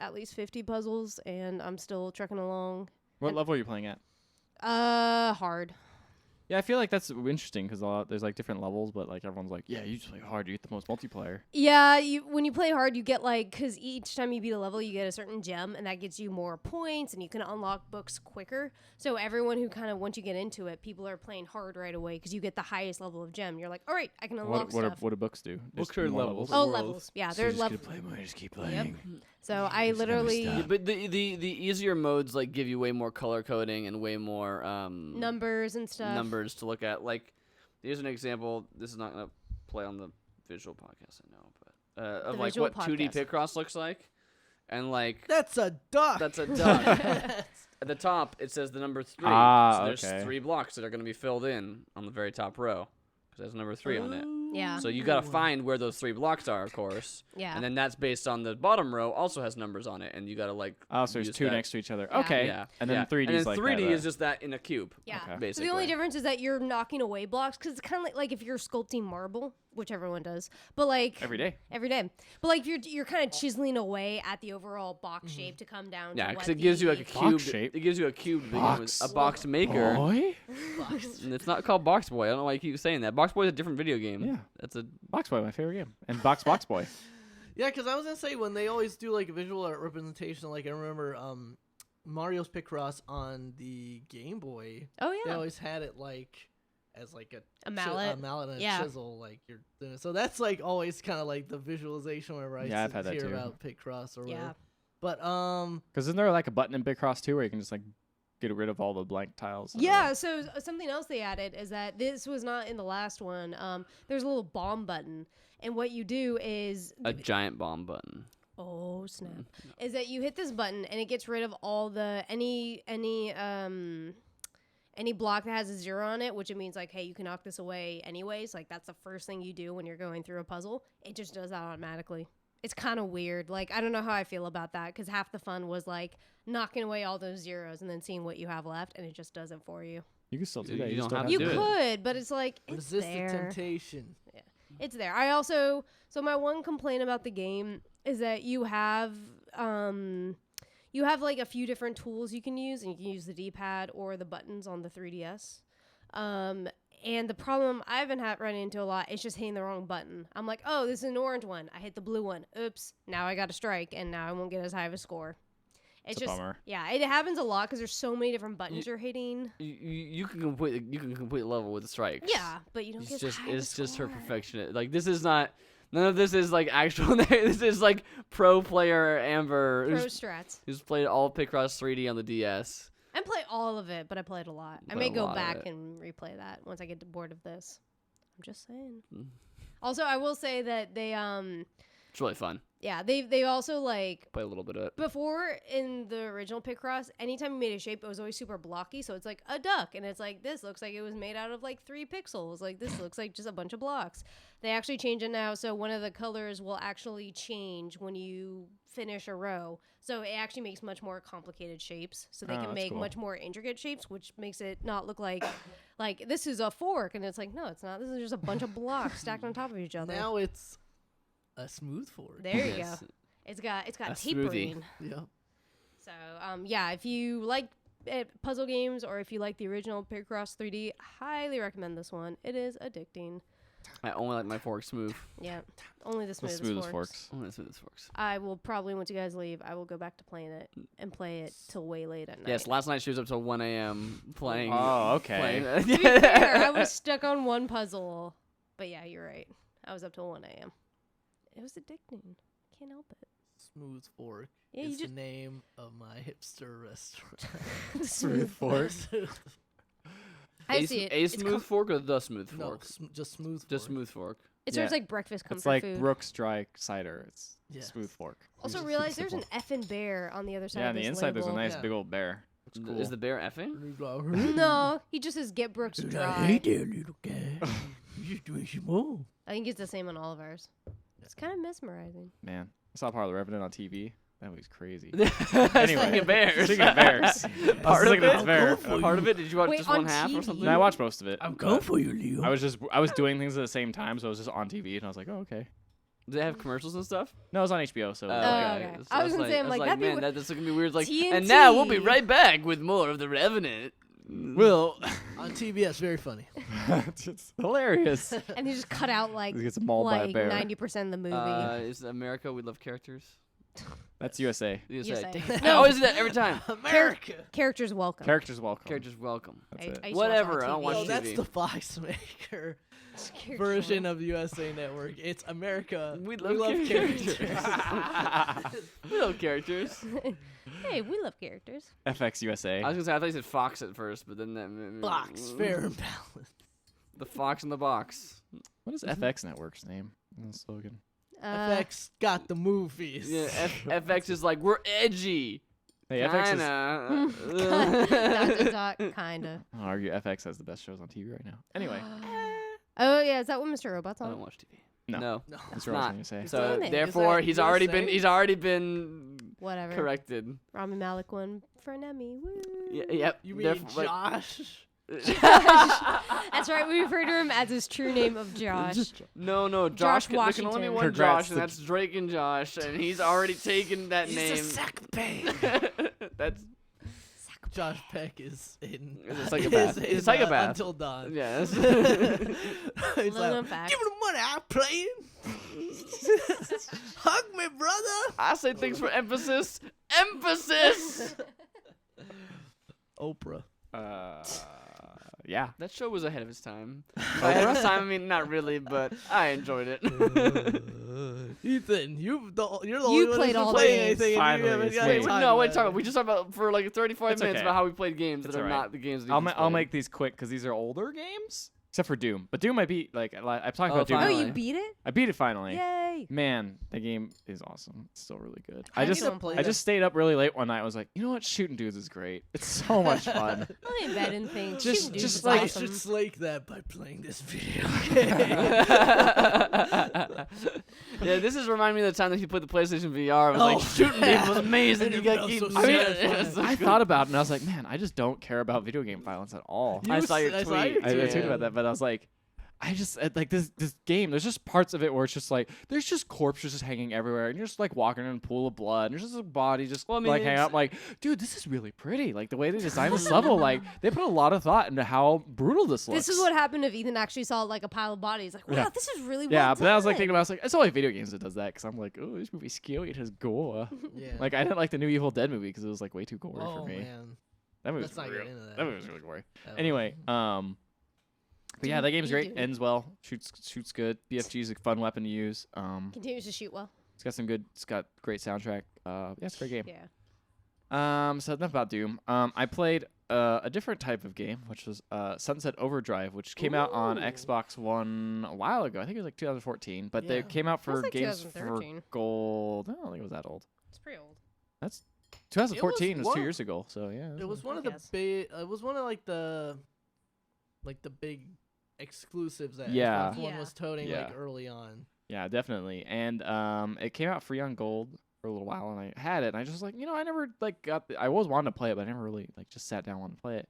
at least 50 puzzles, and I'm still trekking along. What level are you playing at? Hard. Yeah, I feel like that's interesting because there's like different levels, but like everyone's like, yeah, you just play hard, you get the most multiplayer. Yeah, when you play hard, you get like, because each time you beat a level, you get a certain gem, and that gets you more points, and you can unlock books quicker. So everyone who kind of, once you get into it, people are playing hard right away because you get the highest level of gem. You're like, all right, I can unlock stuff. What do books do? Books Just are more levels. Oh, Worlds. levels. Yeah, they're levels. Just keep playing. So I literally Yeah, but the easier modes like give you way more color coding and way more numbers and stuff. numbers to look at. Like, here's an example. This is not gonna play on the visual podcast, I know, but of like visual what 2D podcast. Picross looks like, and like That's a duck. that's a duck. At the top, it says the number 3. Ah, so there's okay. 3 blocks that are gonna be filled in on the very top row because there's number 3 on it. Yeah. So you gotta find where those 3 blocks are, of course. Yeah. And then that's based on the bottom row also has numbers on it, and you gotta like. Oh, so there's use 2 that. next to each other. Yeah. Okay. Yeah. And then yeah. 3D and is then like 3D that, is just that in a cube. Yeah. Okay. So Basically. the only difference is that you're knocking away blocks because it's kind of like if you're sculpting marble, which everyone does, but like every day. But like you're kind of chiseling away at the overall box shape to come down. Yeah, to because what it gives you like a the- cube. Box shape? It gives you a cube to begin with. Box A box maker. Boy? And it's not called Box Boy. I don't know why you keep saying that. Box Boy is a different video game. Yeah. That's a. Box Boy, my favorite game. And Box Boy. Yeah, because I was gonna say when they always do like a visual art representation, like I remember Mario's Picross on the Game Boy. Oh They yeah. always had it like as like A mallet. a mallet and Yeah. a chisel, like you're doing. So that's like always kind of like the visualization whenever I Yeah, I've had that hear too. about Picross or Yeah. whatever. But Because isn't there like a button in Picross too where you can just like get rid of all the blank tiles? Yeah, so something else they added is that this was not in the last one. There's a little bomb button, and what you do is A giant bomb button. oh snap, is that you hit this button and it gets rid of all the any block that has a 0 on it, which it means like, hey, you can knock this away anyways. Like that's the first thing you do when you're going through a puzzle. It just does that automatically. It's kind of weird. Like I don't know how I feel about that because half the fun was like knocking away all those zeros and then seeing what you have left, and it just does it for you. You can still do You that. don't just have have to You do it. could, but it's like it's resist the there. temptation. It's there. I also my one complaint about the game is that you have like a few different tools you can use, and you can use the D-pad or the buttons on the 3DS. And the problem I've been running into a lot is just hitting the wrong button. I'm like, oh, this is an orange one. I hit the blue one. Oops. Now I got a strike, and now I won't get as high of a score. It's a just bummer. yeah, it happens a lot because there's so many different buttons you're hitting. You can complete the level with the strikes. Yeah, but you don't get as high of a It's just her score. perfection. Like this is not. None of this is like actual. This is like pro player Amber Pro who's strats. played all Picross 3D on the DS. And play all of it, but I played a lot. I Play may a go lot of back it. and replay that once I get bored of this. I'm just saying. Mm. Also, I will say that they It's really fun. yeah, they also like Play a little bit of it. before in the original Picross, anytime you made a shape, it was always super blocky. So it's like a duck, and it's like this looks like it was made out of like 3 pixels. Like this looks like just a bunch of blocks. They actually change it now, so one of the colors will actually change when you finish a row. So it actually makes much more complicated shapes. So they Oh, can that's make cool. much more intricate shapes, which makes it not look like this is a fork, and it's like no, it's not. This is just a bunch of blocks stacked on top of each other. Now it's a smooth fork. There you Yes. go. It's got A tapering. smoothie. Yeah. So, yeah, if you like puzzle games or if you like the original Picross 3D, highly recommend this one. It is addicting. I only like my fork smooth. Yeah, only the The smoothest, smoothest forks. forks. Only the smoothest forks. I will probably, once you guys leave, I will go back to playing it and play it till way late at night. Yes, last night she was up till 1 a.m. playing. Oh, okay. To be fair, I was stuck on one puzzle. But yeah, you're right. I was up till 1 a.m. It was addicting. Can't help it. Smooth fork Yeah, is you just the name of my hipster restaurant. smooth fork. I see it. A smooth fork or the smooth No, fork? just smooth fork. Just smooth fork. It Yeah. serves like breakfast comfort It's like food. Brooks Dry Cider. It's Yes. smooth fork. Also realize there's an effing bear on the other side Yeah, of on the this inside there's a label. nice Yeah. big old bear. Looks cool. Is the bear effing? No, he just says get Brooks Hey dry. there, little guy. You doing some more? I think it's the same on all of ours. It's kind of mesmerizing. Man, I saw part of The Revenant on TV. That was crazy. Speaking of bears. Speaking of bears. Part of thinking of it. bear. Part of it. Did you watch Wait, just one on half or TV? something? No, I watched most of it. I'm but going for you, Leo. I was doing things at the same time, so it was just on TV, and I was like, oh, okay. Do they have commercials and stuff? No, it was on HBO, so. Oh, okay. So I was gonna say, I'm like, that'd be man, that's gonna be weird. Like, TNT. and now we'll be right back with more of the Revenant. Will. On TBS, very funny. It's hilarious. And they just cut out like He gets mauled by a like bear. 90% of the movie. Is America? We love characters. That's USA. USA. USA. I always do that every time. America. Characters welcome. Characters welcome. Characters welcome. That's I it. used to watch Whatever, on I don't TV. watch Well, that's TV. the BoxMaker Characters version of USA Network. It's America. We love characters. We love characters. welcome. Hey, we love characters. FX USA. I was gonna say I thought you said Fox at first, but then that Box, fair and balanced. The Fox in the box. What is FX Network's name? The slogan. FX got the movies. Yeah, FX is like we're edgy. Hey, FX is. Kinda. Kinda. I'll argue FX has the best shows on TV right now. Anyway, Oh yeah, is that what Mr. Robot's I on? don't watch TV. No. No. No. that's not. what I was going to say. So Damn it. therefore, Is he's that already USA? been Whatever. corrected. Rami Malek won for an Emmy. Woo. Yep. You mean therefore, like- Josh? That's right. We refer to him as his true name of Josh. No, Josh Josh. There can only be Washington. one Congrats Josh, and to- that's Drake and Josh, and he's already taken that He's name. a sack bang. That's Josh Peck is in. Is a psychopath. is He's a in, psychopath. Until Dawn. yes. He's Little known like, fact. give me the money, I'm playing. Hug me, brother. I say things for emphasis. Emphasis. Oprah. Yeah. That show was ahead of its time. By ahead of its time, I mean not really, but I enjoyed it. Ethan, you're the You only one played who's all playing the games. anything. Finally, and you it's haven't wait, got Wait, time no, wait, about talk it. about. We just talked about for like 35 It's minutes okay. about how we played games It's that are alright. not the games that I'll Ethan's I'll played. make these quick because these are older games, except for Doom. But Doom I beat. Like I've talked Oh, about Doom. Oh, finally. you beat it? I beat it finally. Yay! Man, the game is awesome. It's still really good. I I need just to play I just stayed up really late one night. I was like, you know what, shooting dudes is great. It's so much fun. I ain't bad in things. Just- Shooting dudes just is like- I awesome. should slake that by playing this video game. Yeah, this is reminding me of the time that you played the PlayStation VR. It was like Oh, shooting yeah. people was amazing. And You it got felt keep. so I mean, satisfying. I thought about it and I was like, man, I just don't care about video game violence at all. I saw your tweet. I Yeah. tweeted about that, but I was like, I just like this game. There's just parts of it where it's just like there's just corpses just hanging everywhere, and you're just like walking in a pool of blood, and there's just a body just Well, I mean, like hanging it's- out. I'm like, dude, this is really pretty. Like the way they designed this level, like they put a lot of thought into how brutal this looks. This is what happened if Ethan actually saw like a pile of bodies. Like, wow, Yeah. this is really well Yeah, done. but then I was like thinking about, I was like, it's only video games that does that because I'm like, oh, this movie's scary. It has gore. Yeah. Like I didn't like the new Evil Dead movie because it was like way too gory oh for me. man. That movie Let's was not real. get into that. That movie was really gory. Oh. Anyway, but yeah, that game's You great. do. Ends well. Shoots good. BFG is a fun weapon to use. Continues to shoot well. It's got some good. It's got great soundtrack. Yeah, it's a great game. Yeah. So enough about Doom. I played a different type of game, which was Sunset Overdrive, which came out on Ooh. Xbox One a while ago. I think it was like 2014, but they Yeah. came out for Feels like games for 2013. gold. I don't think it was that old. It's pretty old. That's 2014 was 2 one- years ago. So yeah, It was I one of the guess. big. It was one of like the big exclusives that Yeah. Xbox One Yeah. was toting Yeah. like early on. yeah, definitely. And it came out free on gold for a little while, and I had it. And I just like, I never like got. I always wanted to play it, but I never really like just sat down and wanted to play it.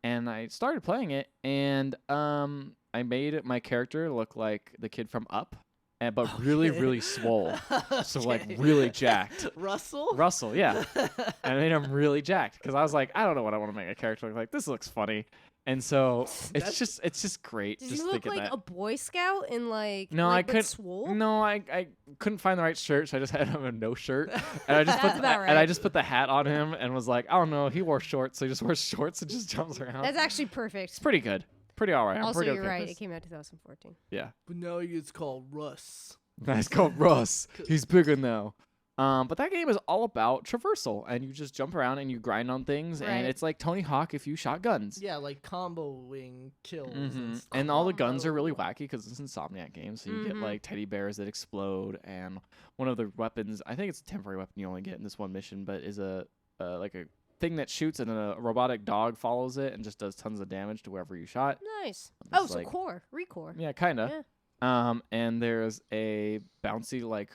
And I started playing it, and I made my character look like the kid from Up, but really, Okay. really swole. So like Okay. really jacked. Russell. Russell, yeah. And I made him really jacked because I was like, I don't know what I want to make a character look like. This looks funny, and so it's just great. Did just you look thinking like that. a Boy Scout in like No, like, I but couldn't. swole? No, I couldn't find the right shirt, so I just had him a no shirt, and I just That's about and I right. just put the hat on him and was like, I don't know, he wore shorts, so he just wears shorts and just jumps around. That's actually perfect. It's pretty good, pretty alright. I'm Also, pretty you're okay right. with It this. came out 2014. Yeah, But now it's called Russ. nice called Russ. He's bigger now. But that game is all about traversal, and you just jump around and you grind on things, Right. and it's like Tony Hawk if you shot guns. Yeah, like comboing kills. Mhm. stuff. And all the guns are really Combo. wacky because it's an Insomniac game. So you get Mhm. like teddy bears that explode, and one of the weapons, I think it's a temporary weapon you only get in this one mission, but is a like a thing that shoots, and then a robotic dog follows it and just does tons of damage to wherever you shot. Nice. It's Oh, so like- recore. Yeah, kinda. And there's a bouncy like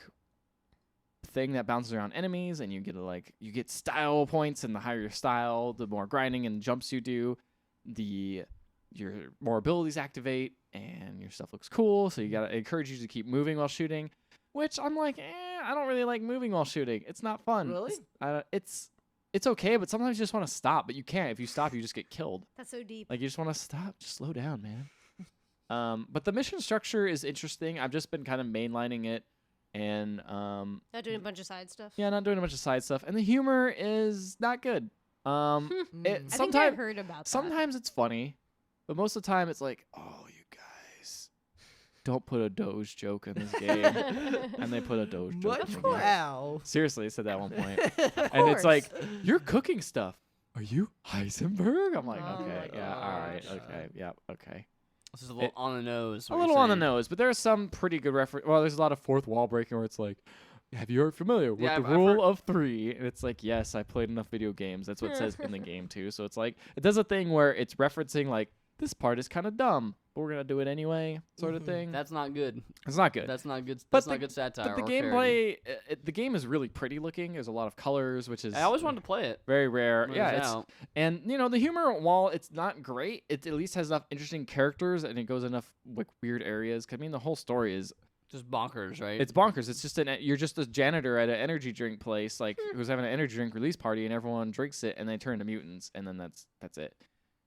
thing that bounces around enemies, and you get style points, and the higher your style, the more grinding and jumps you do, your more abilities activate, and your stuff looks cool. So you gotta encourage you to keep moving while shooting, which I'm like, I don't really like moving while shooting. It's not fun. Really? It's okay, but sometimes you just want to stop, but you can't. If you stop, you just get killed. That's so deep. Like you just want to stop, just slow down, man. But the mission structure is interesting. I've just been kind of mainlining it, and Not doing a bunch of side stuff. yeah, not doing a bunch of side stuff. And the humor is not good. It Mm. I think I sometimes heard about that. sometimes it's funny, but most of the time it's like, oh, you guys, don't put a Doge joke in this game, and they put a Doge joke. What in the game. now? Seriously, I said that at one point, Of and it's like, course. you're cooking stuff. Are you Heisenberg? I'm like, Oh okay, my yeah, all right, gosh. okay, yeah, okay. This is a little on the nose. A what you're little on the saying. nose, but there are some pretty good reference. Well, there's a lot of fourth wall breaking where it's like, have you heard familiar with Yeah, the I've heard- rule of 3? And it's like, yes, I played enough video games. That's what it says in the game too. So it's like it does a thing where it's referencing like this part is kind of dumb, but we're gonna do it anyway, sort of Mhm. thing. That's not good. It's not good. That's not good. But That's not good satire. But the or parody. gameplay, the game is really pretty looking. There's a lot of colors, which is I always wanted to play it. very rare. when it Yeah, was it's out. and the humor, while it's not great, it at least has enough interesting characters and it goes enough like weird areas. 'Cause, I mean, the whole story is Just bonkers, right? it's bonkers. It's just you're just a janitor at an energy drink place, like who's having an energy drink release party, and everyone drinks it, and they turn to mutants, and then that's it.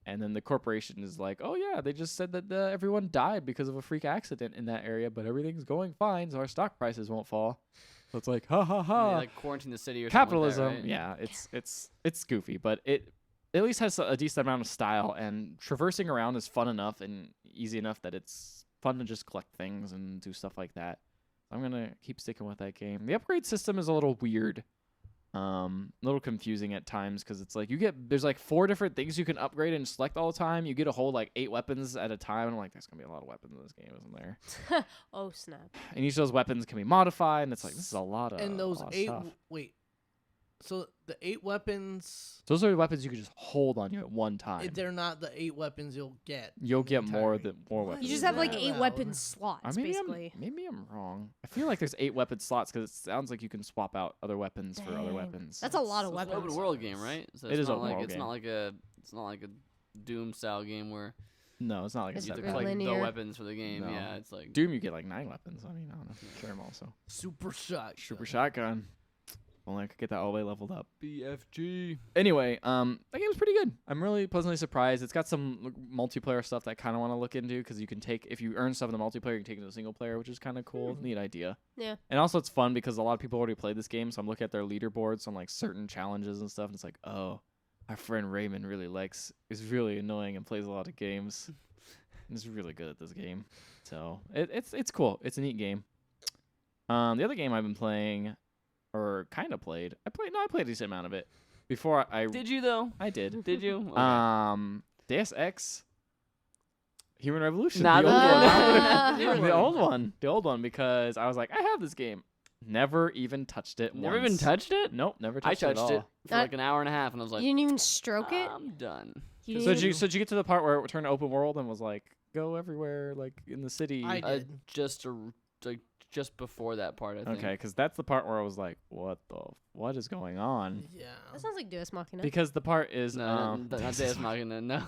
And then the corporation is like, oh yeah, they just said that everyone died because of a freak accident in that area, but everything's going fine, so our stock prices won't fall. So it's like, ha ha And ha. they, like quarantine the city or Capitalism. something like that, right? Yeah, it's goofy, but it at least has a decent amount of style, and traversing around is fun enough and easy enough that it's fun to just collect things and do stuff like that. I'm gonna keep sticking with that game. The upgrade system is a little weird, a little confusing at times because it's like there's like 4 different things you can upgrade and select all the time. You get a whole like 8 weapons at a time, and I'm like, there's gonna be a lot of weapons in this game, isn't there? Oh snap! And each of those weapons can be modified, and it's like this is a lot of And those a lot of 8 stuff. wait. So the 8 weapons, Those are the weapons you can just hold on you at one time. they're not the 8 weapons you'll get. You'll in the get more entirety. than more What weapons. You just is have like that 8 about? weapon slots, basically. Maybe I'm wrong. I feel like there's 8 weapon slots because it sounds like you can swap out other weapons for other Dang. weapons. That's a lot of So it's an weapons. open world game, right? So It it's is not open like world it's game. not like a Doom style game where No, it's not like It's you a have step to really collect the linear. weapons for the game. No. Yeah, it's like Doom, you get like 9 weapons. I mean, I don't know if you share them also. Super shot. Super shotgun. Only I could get that all the way leveled up. BFG. Anyway, that game's pretty good. I'm really pleasantly surprised. It's got some multiplayer stuff that I kind of want to look into because you can take, if you earn stuff in the multiplayer, you can take it to the single player, which is kind of cool. Neat idea. Yeah. And also, it's fun because a lot of people already played this game, so I'm looking at their leaderboards on like certain challenges and stuff, and it's like, oh, our friend Raymond is really annoying and plays a lot of games. And is really good at this game. So it's cool. It's a neat game. The other game I've been playing, or kind of played, I played a decent amount of it, before I Did you though? I did. Did you? Okay. Deus Ex Human Revolution. Not the the old one. new one. The old one. The old one, because I was like, I have this game. Never even touched it Never once. even touched it? Nope, never I touched it at touched all. it for like an hour and a half, and I was like, You didn't even stroke it. I'm done. You So didn't did you get to the part where it turned open world and was like, go everywhere, like in the city? I did. Just before that part, I think. Okay, because that's the part where I was like, what is going on? Yeah. That sounds like Deus Machina. Because the part is No, not Deus Machina. No.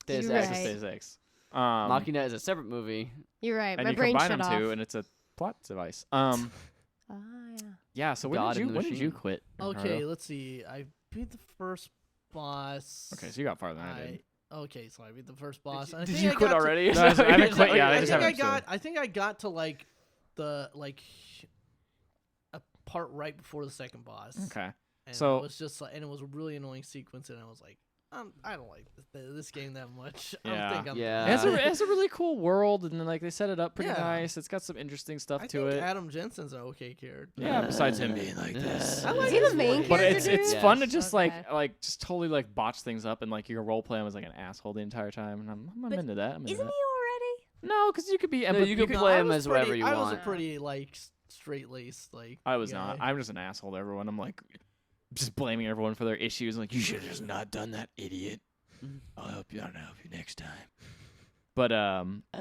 Deus You're Ex. right. Deus Ex. Machina is a separate movie. You're right. And My you brain combine shut them off. two, and it's a plot device. Ah, yeah. Yeah. So God in the when did you machine. quit? Okay, Ricardo? let's see. I beat the first boss. Okay, so you got farther than I did. Okay, so I beat the first boss. and I Did think you I quit got to- already? No, I haven't quit yet. I I just think haven't I think I got to like the a part right before the second boss. Okay. And So- it was just like, and it was a really annoying sequence, and I was like, I don't like this game that much. I Yeah. don't think I'm Yeah. It has a really cool world, and then like they set it up pretty Yeah. nice. It's got some interesting stuff I to think it. Adam Jensen's an okay character. Yeah, besides him being like this. I like Is he the his main voice. But character? it's dude? fun to Yes. just Okay. like just totally like botch things up, and like you can role play him as like an asshole the entire time, and I'm But into that. I'm into Isn't that. he already? No, because you could be. No, but you could No, play I him was as whatever pretty- you I was a want. pretty like straight laced like. I was guy. not. I'm just an asshole to everyone. I'm like just blaming everyone for their issues. Like you should have just not done that, idiot. I'll help you next time. But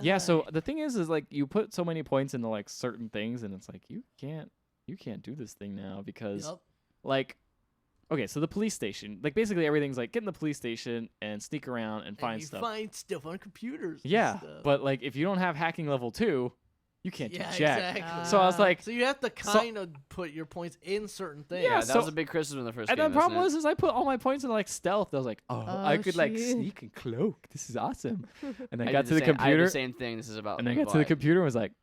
yeah. So the thing is like you put so many points into like certain things, and it's like you can't do this thing now because Yup. like. Okay, so the police station, like basically everything's like get in the police station and sneak around and find you stuff. find stuff on computers. and Yeah, stuff. but like if you don't have hacking level 2, you can't yeah, do jack. exactly. So I was like, So you have to So- kind of put your points in certain things. Yeah, Yeah, that so- was a big criticism in the first and game. the problem wasn't was I put all my points in like stealth. I was like, I Oh, could like shit. sneak and cloak. This is awesome. And it? I I got did to the I did computer, the same thing. This is about. and I got to the why. computer and was like,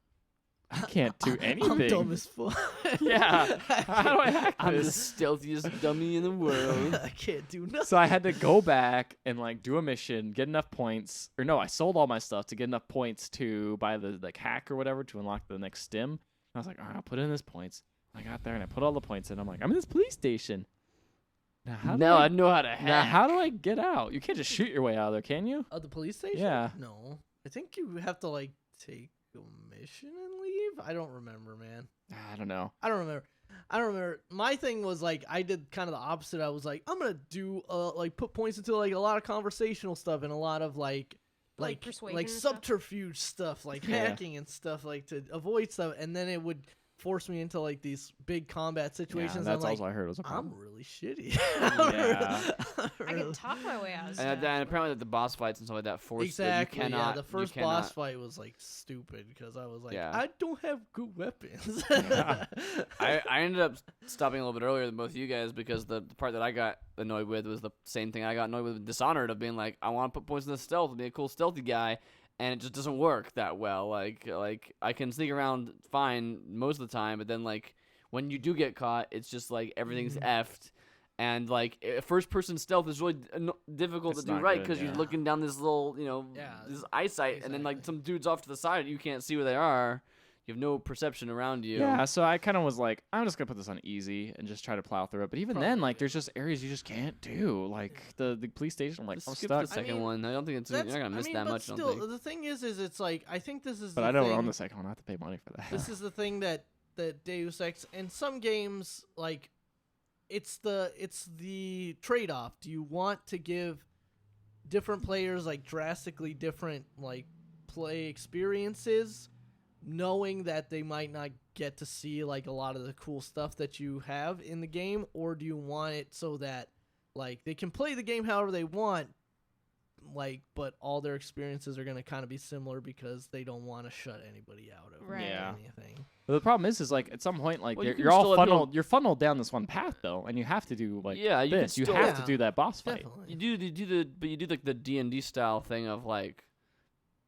I can't do anything. I'm dumb as fuck. Yeah. How do I hack I'm the this? stealthiest dummy in the world. I can't do nothing. So I had to go back and like do a mission, get enough points, or no, I sold all my stuff to get enough points to buy the like hack or whatever to unlock the next stim. And I was like, all right, I'll put in this points. I got there and I put all the points in. I'm like, I'm in this police station. Now how do Now I, I know how to hack. now how do I get out? You can't just shoot your way out of there, can you? Of the police station? Yeah. No. I think you have to like take a mission and leave. I don't remember, man. I don't know. I don't remember. My thing was like I did kind of the opposite. I was like, I'm gonna do like put points into like a lot of conversational stuff and a lot of like persuasion and stuff? subterfuge stuff, like Yeah. hacking and stuff, like to avoid stuff, and then it would force me into like these big combat Yeah, situations. that's I'm also like, I heard was a I'm problem. really shitty. Yeah. I can talk my way out of And, stuff. and apparently the boss fights and stuff like that force Exactly. that you cannot. Yeah, the first you boss cannot- fight was like stupid because I was like, Yeah. I don't have good weapons. Yeah. I ended up stopping a little bit earlier than both of you guys because the part that I got annoyed with was the same thing I got annoyed with Dishonored of being like, I want to put points in the stealth and be a cool stealthy guy, and it just doesn't work that well. Like I can sneak around fine most of the time, but then like when you do get caught, it's just like everything's effed. And like first person stealth is really difficult It's to do not right good, because yeah. you're looking down this little, Yeah, this eyesight, and then like exactly. some dude's off to the side, you can't see where they are. You have no perception around you. Yeah, so I kind of was like, I'm just gonna put this on easy and just try to plow through it. But even then, Probably. like, there's just areas you just can't do. Like the police station, I'm like, Just I'm skip stuck. the second mean, one. I don't think it's you're not gonna miss that but much. I still, don't think. the thing is it's like I think this is. But the I don't thing. own the second one. I have to pay money for that. This is the thing that Deus Ex and some games like it's the trade-off. Do you want to give different players like drastically different like play experiences, knowing that they might not get to see like a lot of the cool stuff that you have in the game, or do you want it so that like they can play the game however they want, like, but all their experiences are going to kind of be similar because they don't want to shut anybody out of Right. Yeah. anything. But the problem is like at some point, like Well, you can you're all still have funneled. You're funneled down this one path though, and you have to do like Yeah, you can this. You still- have to Yeah, do that boss fight. Definitely. You do like the D&D style thing of like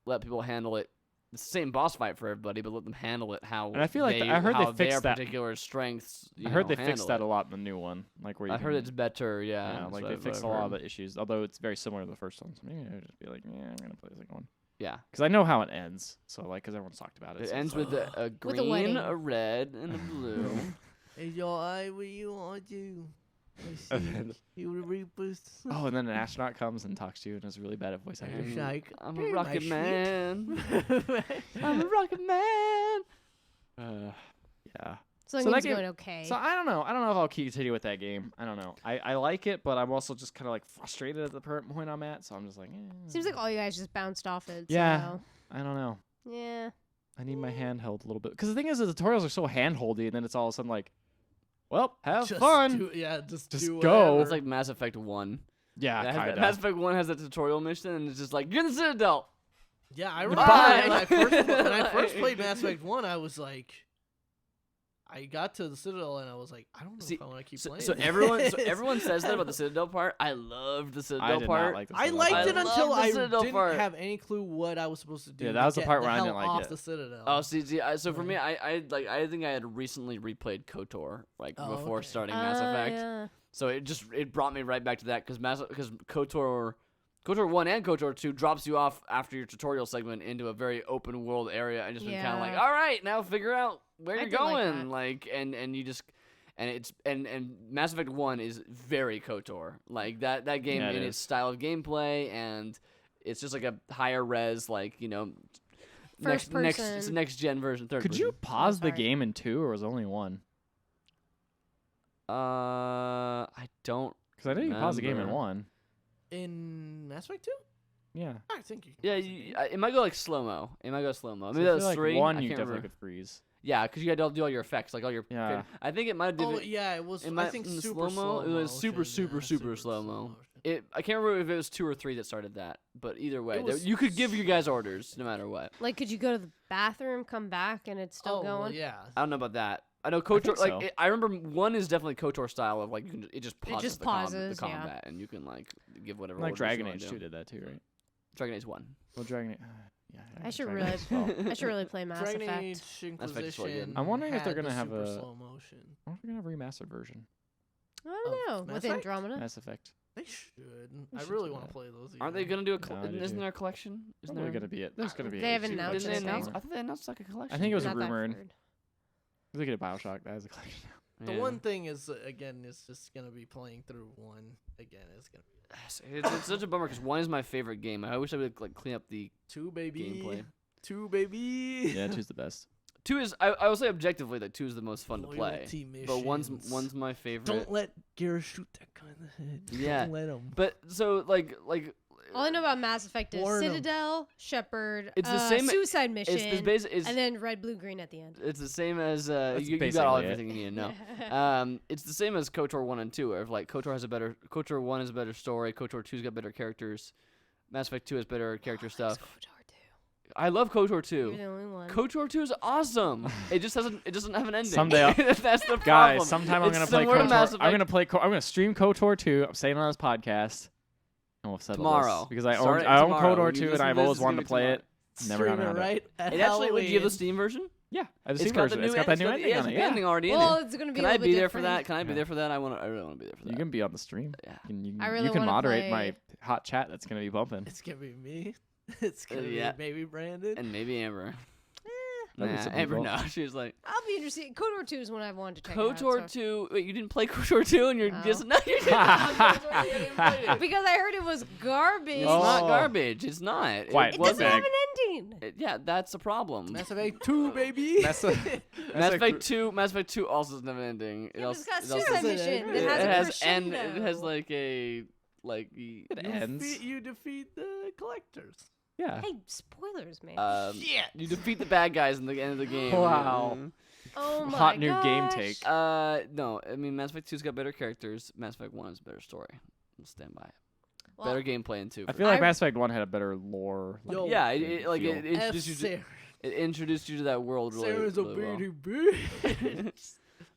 let people handle it. It's the same boss fight for everybody, but let them handle it how. And I feel like I heard they how fixed their that. particular strengths. I heard they handle fixed that it. a lot in the new one, like where you I heard can- it's better. Yeah, yeah, that's like what they I've fixed a lot of heard. the issues, although it's very similar to the first one. So maybe I'll just be like, yeah, I'm gonna play the second one Yeah, because I know how it ends. So like, because everyone's talked about it. it so ends it's with like, a With a green, wedding. a red, and a blue. Hey, yo, what you want to do? You reboost. Oh, and then an astronaut comes and talks to you and is really bad at voice acting. Like, I'm "Hey, a my rocket sheep." man. I'm a rocket man. Yeah. So, So that game's game- going okay. So I don't know. I don't know if I'll continue with that game. I don't know. I like it, but I'm also just kind of like frustrated at the current point I'm at. So I'm just like, Seems like all you guys just bounced off it. Yeah. So. I don't know. Yeah. I need my handheld a little bit. Because the thing is, the tutorials are so handholdy, and then it's all of a sudden like, well, have Just fun. Just Just do go. whatever. It's like Mass Effect 1. Yeah, kind Mass of. Effect 1 has a tutorial mission, and it's just like, you're in the Citadel. Yeah, I remember Bye. when I first played Mass Effect 1, I was like, I got to the Citadel and I was like, I don't know See, if I want to keep So, playing. so everyone says that about the Citadel part. I loved the I Citadel did part. not like the I Citadel liked part. it I until love the I Citadel didn't part. have any clue what I was supposed to do. Yeah, to that was the get part where I hell didn't like off it. the Citadel. Oh, see, so for Right. me, I think I had recently replayed KOTOR Oh, before okay. starting Mass Effect. Yeah. So it brought me right back to that because KOTOR 1 and KOTOR 2 drops you off after your tutorial segment into a very open world area and just been kind of like, Yeah. all right, now figure out where I you're did like going, that. like and you just. And it's and Mass Effect 1 is very KOTOR. Like that game Yeah, it in is. its style of gameplay, and it's just like a higher res, like, you know, First it's person. a next gen version, third Could person. you pause the sorry. game in 2, or was it only 1? I don't. Because I know you can pause the game in Remember. 1. In Mass Effect 2? Yeah. I think you can. Yeah, pause the game. it might go like slow mo. It might go slow mo. So Maybe I that was feel like 3. 1 I you can't definitely remember. could freeze. Yeah, because you had to do all your effects, like all your. Yeah. I think it might have. Oh, yeah, it was. I think in super slow-mo? It was super, motion, super, yeah, super slow-mo. motion. I can't remember if it was 2 or 3 that started that, but either way, It was you could give your guys orders no matter what. Like, could you go to the bathroom, come back, and it's still Oh, well, going? yeah. I don't know about that. I know KOTOR. think so. I remember 1 is definitely KOTOR style of like you can. It just pauses. just the pauses, yeah. combat, and you can like give whatever. Like orders you Dragon wanna Age do. 2 did that too, right? Dragon Age 1. Well, Dragon Age. Yeah. I should Dragon really, Age as well. I should really play Mass Dragon Effect. Age Effect's really good. Inquisition. I'm wondering if they're had gonna the have super a- slow motion. I wonder if we're gonna have a remastered version. I don't know. Mass With Effect? Andromeda. Mass Effect. They should. They I should really do want to that. play those. Aren't they again. gonna do a? No, I do Isn't too. there a collection? Isn't There's there? gonna be it. There's gonna be. They a haven't sequel announced Didn't they somewhere. announce? anything. I thought they announced like a collection. I think it was Not that rumored. heard. Look at Bioshock. That has a collection. The Yeah. one thing is, again, it's just gonna be playing through 1 again. It's gonna be It's such a bummer because 1 is my favorite game. I wish I would like clean up the 2, baby. gameplay. 2, baby. Yeah, 2's the best. 2 is. I will say objectively that 2 is the most fun to play. Loyalty But one's missions. my favorite. Don't let Garrus shoot that guy in the head. Yeah. Don't let him. But so like All I know about Mass Effect is Warn 'em. Citadel, Shepherd, It's the same- Suicide Mission, it's and then red, blue, green at the end. it's the same as That's you got all basically it. everything you need to know. It's the same as KOTOR 1 and 2. Where if, like KOTOR 1 has a better story, KOTOR 2's got better characters, Mass Effect 2 has better character stuff. I love KOTOR 2. You're the only one. KOTOR 2 is awesome. It doesn't have an ending. Someday I'll- That's the problem. Guys, sometime I'm It's gonna play similar to Mass KOTOR. I'm gonna Effect. play. I'm gonna stream KOTOR 2. I'm saying it on this podcast. And we'll settle Tomorrow. this because I Start own it I own tomorrow. KOTOR You 2 and listen I've to this, always it's wanted gonna to be play it. Never Stream gotten it around to it. right at It actually. Would you have the Halloween. Steam version? Yeah, I have the It's Steam got version. the It's new got that new it's ending on the it. Yeah. ending already well, in it. it's gonna be. Can a I little be bit there for that? different. Can I be Yeah. there for that? I really want to be there for that. You can be on the stream. Yeah. You I can, really you can wanna moderate play- my hot chat that's gonna be bumping. It's gonna be me. It's gonna yeah. be maybe Brandon. And maybe Amber. Maybe Nah, some Amber, people. no. She was like, I'll be interested. KOTOR 2 is one I've wanted to check out. KOTOR so- 2. Wait, you didn't play KOTOR 2 and you're No. just. No, you didn't. You didn't play it. Because I heard it was garbage. It's not Oh. garbage. It's not. Quiet. It What doesn't bag? have an ending. Yeah, that's a problem. Mass Effect 2, baby. Mass Mass Effect 2 also doesn't have an ending. Yeah, but it's got it also- suicide doesn't mission. end. It has a and crescendo. it has like a It ends. You defeat the collectors. Yeah. Hey, spoilers, man. Shit. you defeat the bad guys in the end of the game. Wow. oh my Hot new gosh. game take. No, I mean Mass Effect 2's got better characters. Mass Effect 1 is a better story. I'll stand by it. Well, Better gameplay in 2. I for feel like I- Mass Effect 1 had a better lore. Yo, yeah, feel. it introduced you to, Sarah. it introduced you to that world really, Sarah's a really baby well. bee.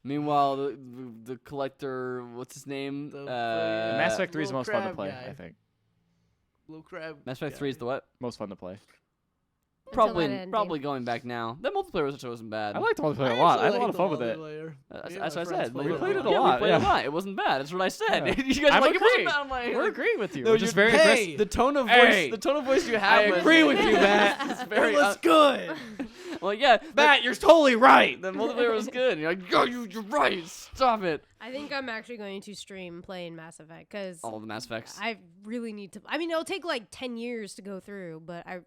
Meanwhile, the collector, what's his name? The Mass Effect 3 is the little most fun to crab play, guy. I think. Blue crab. Mass Effect guy. 3 is the what? Most fun to play. until Probably that ending. probably going back now. That multiplayer wasn't bad. I liked the multiplayer I a lot. I had a actually lot of fun liked with the it. multiplayer. That's Me and what my I friends said. We played it a Yeah, lot, We played yeah. a lot. It wasn't bad. That's what I said. Yeah. You guys I'm are like, it wasn't agreeing. bad. I'm like, We're agreeing with you. No, We're just you're- very hey, aggressive. the tone of voice. Hey. The tone of voice you I have. agree with you, Matt. It's very. It was good. Well, yeah, Matt, you're totally right. the multiplayer was good. And you're like, yo, you're right. Stop it. I think I'm actually going to stream playing Mass Effect because All the Mass Effects. I really need to. I mean, it'll take like 10 years to go through, but I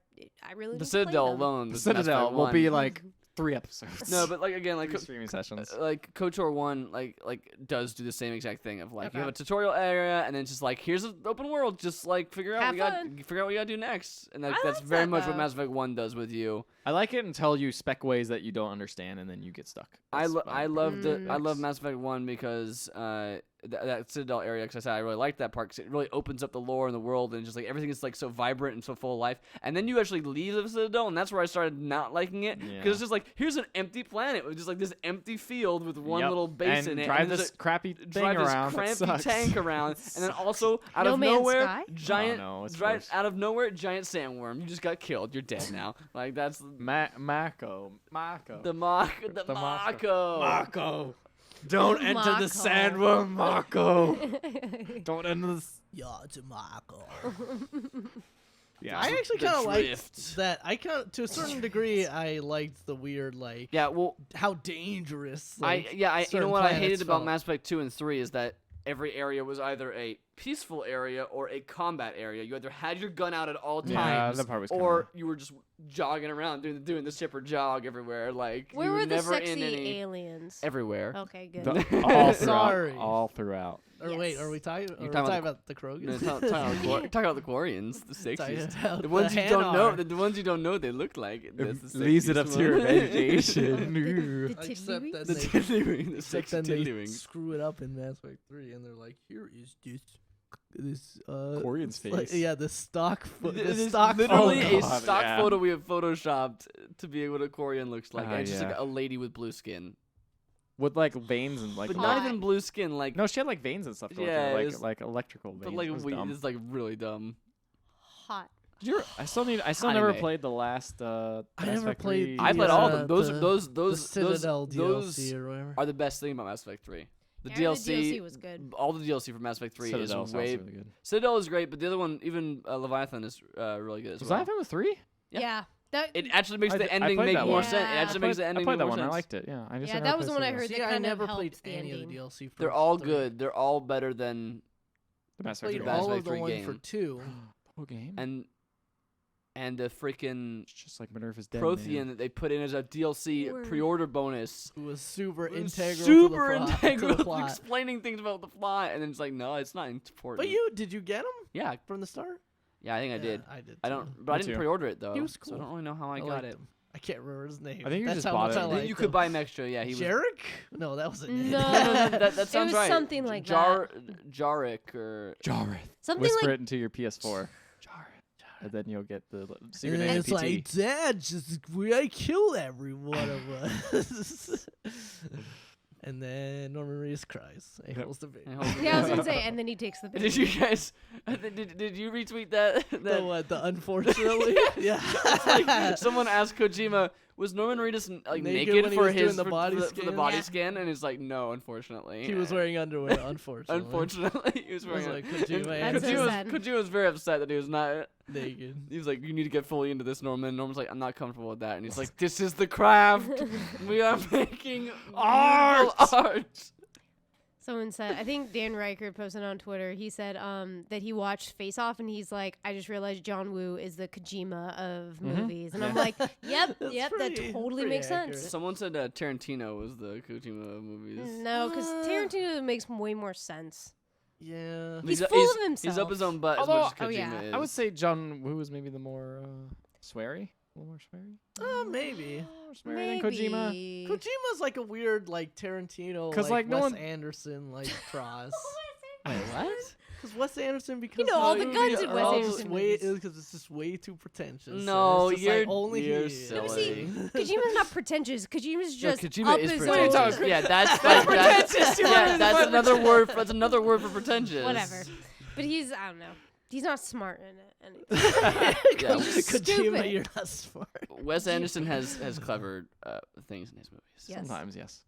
really need The to play Citadel them. alone. The was Mass Citadel Effect will 1. be like 3 episodes. No, but like again, like 3 streaming sessions. like KOTOR 1 like does do the same exact thing of like you have Okay. a tutorial area and then it's just like here's an open world, just like figure out Have what you gotta do next, and like I that's like very that, much what though. Mass Effect 1 does with you. I like it until you spec ways that you don't understand and then you get stuck. I That's my love problem. I love Mass Effect 1 because that Citadel area, because I said I really like that part because it really opens up the lore and the world and just like everything is like so vibrant and so full of life. And then you actually leave the Citadel, and that's where I started not liking it because Yeah. it's just like here's an empty planet with just like this empty field with one Yep. little base and in it. drive and there's this a- crappy thing drive around. this that crampy sucks. tank around, and then also out No of Man's nowhere, Sky? giant Oh, no, it's right worse. out of nowhere, giant sandworm. You just got killed. You're dead now. Like that's Mako. the Mako. Mako. Don't enter the sandworm, Mako. Don't enter the. Yeah, it's a Marco. Yeah. I actually The kind of liked drift. that. I kind of, to a certain degree, I liked the weird, like, Yeah, well, how dangerous. you Like, know certain what I planets hated about felt. Mass Effect 2 and 3 is that every area was either a peaceful area or a combat area. You either had your gun out at all Yeah, times, that part was or you were just jogging around doing the shipper jog everywhere. Like Where you were were the never sexy in any aliens? everywhere. Okay, good. all throughout. Sorry. All throughout. Or wait, are we talking? You're Are we talking talking about about the Krogans? No, talk about the Quarians, the Talking sexiest. about The ones you don't know, Hanar. the ones you don't know, they look like. That's the Leaves it up sexiest to your one. imagination. The Except tiddlywinks? that The they, tiddlywing, the except sexy then they tiddlywings. screw it up in Mass Effect 3, and they're like, here is this Quarian's it's like- face. yeah, the stock It the is stock literally photo. a God, stock yeah. photo we have photoshopped to be what a Quarian looks like. Ah, And it's just like yeah. a lady with blue skin, With like veins and like. but Hot. not even blue skin. Like No, she had like veins and stuff. Going Yeah, through, it's- like electrical veins. but like It was dumb. it's like really dumb. Hot. I still never Anime. played the last. Mass never Effect played 3. I played all of them. the- Those the those Citadel those DLC or whatever. are the best thing about Mass Effect 3. The Yeah, DLC, the DLC was good. all the DLC for Mass Effect 3 Citadel is sounds way. really good. Citadel is great, but the other one, even Leviathan, is really good as Was well. Leviathan with 3? Yeah. Yeah. That, It actually makes I the did- I ending played make that more one. sense. It Yeah. actually makes the ending I played make that more one. I sense. liked it. Yeah. I just Yeah, never that was played the one I Citadel. heard See, that I kind never of played helped the any ending. of the DLC. They're first all three. good. They're all better than The Mass Played Effect Mass all 3 of the game. one for 2. whole game. and the freaking It's just like Minerva's dead. Prothean Man. that they put in as a DLC Word. pre-order bonus. Who was super It was integral super to the plot. integral to the to plot. explaining things about the plot, and then it's like, no, it's not important. But did you get him yeah, from the start? yeah, I think I did. I did. I too. don't, but I Me didn't too. pre-order it though. He was So I cool. don't really know how I got liked it. him. I can't remember his name. I think you That's just how bought much it I and liked You could him. buy him extra. Yeah, he was. Jarek? No, that was a name. No. That sounds was right. something like Jarek or Jareth. Something Whisper like it into your PS4. And then you'll get the secret And then name it's like, Dad, just I killed every one of us. And then Norman Reedus cries. He holds the baby. yeah, I was gonna say, and then he takes the Did you guys? Did you retweet that? The what? The unfortunately? Yeah. Like, someone asked Kojima, was Norman Reedus like Naked naked when he for was doing his the body for the scan? body Yeah. scan? And he's like, no, unfortunately. He was wearing underwear, unfortunately. Unfortunately, he was It was wearing. like Kojima and That's so sad. Kojima was very upset that he was not. naked. He was like, you need to get fully into this, Norman. Norman's like, I'm not comfortable with that. And he's like, this is the craft. We are making Art! beautiful art. Someone said, I think Dan Riker posted on Twitter. He said that he watched Face Off, and he's like, I just realized John Woo is the Kojima of movies, and I'm like, yep, That's that pretty- totally pretty makes accurate. sense. Someone said Tarantino was the Kojima of movies. No, because Tarantino makes way more sense. Yeah. He's full of himself. He's up his own butt Although- as much as Oh, Kojima yeah. is. I would say John Woo was maybe the more sweary. A little more sweary. Maybe. More sweary than Kojima. Maybe. Kojima's like a weird, like Tarantino, 'Cause, like like, no Wes one- Anderson, like cross. Wait, what? Because Wes Anderson, because You know, all the movies guns in are Wes all Anderson just way, movies. because it's just way too pretentious. and No, it's just like you're only you're he- No, but silly. see, Kojima's not pretentious. Kojima's just Kojima up is his pretentious. What are you own. Yeah, that's like pretentious. You yeah, wanted that's to another word. That's another word for pretentious. Whatever. But he's, I don't know. He's not smart in it. Yeah, He's Kojima, stupid. you're not smart. Wes Anderson has clever things in his movies. Yes. Sometimes, yes.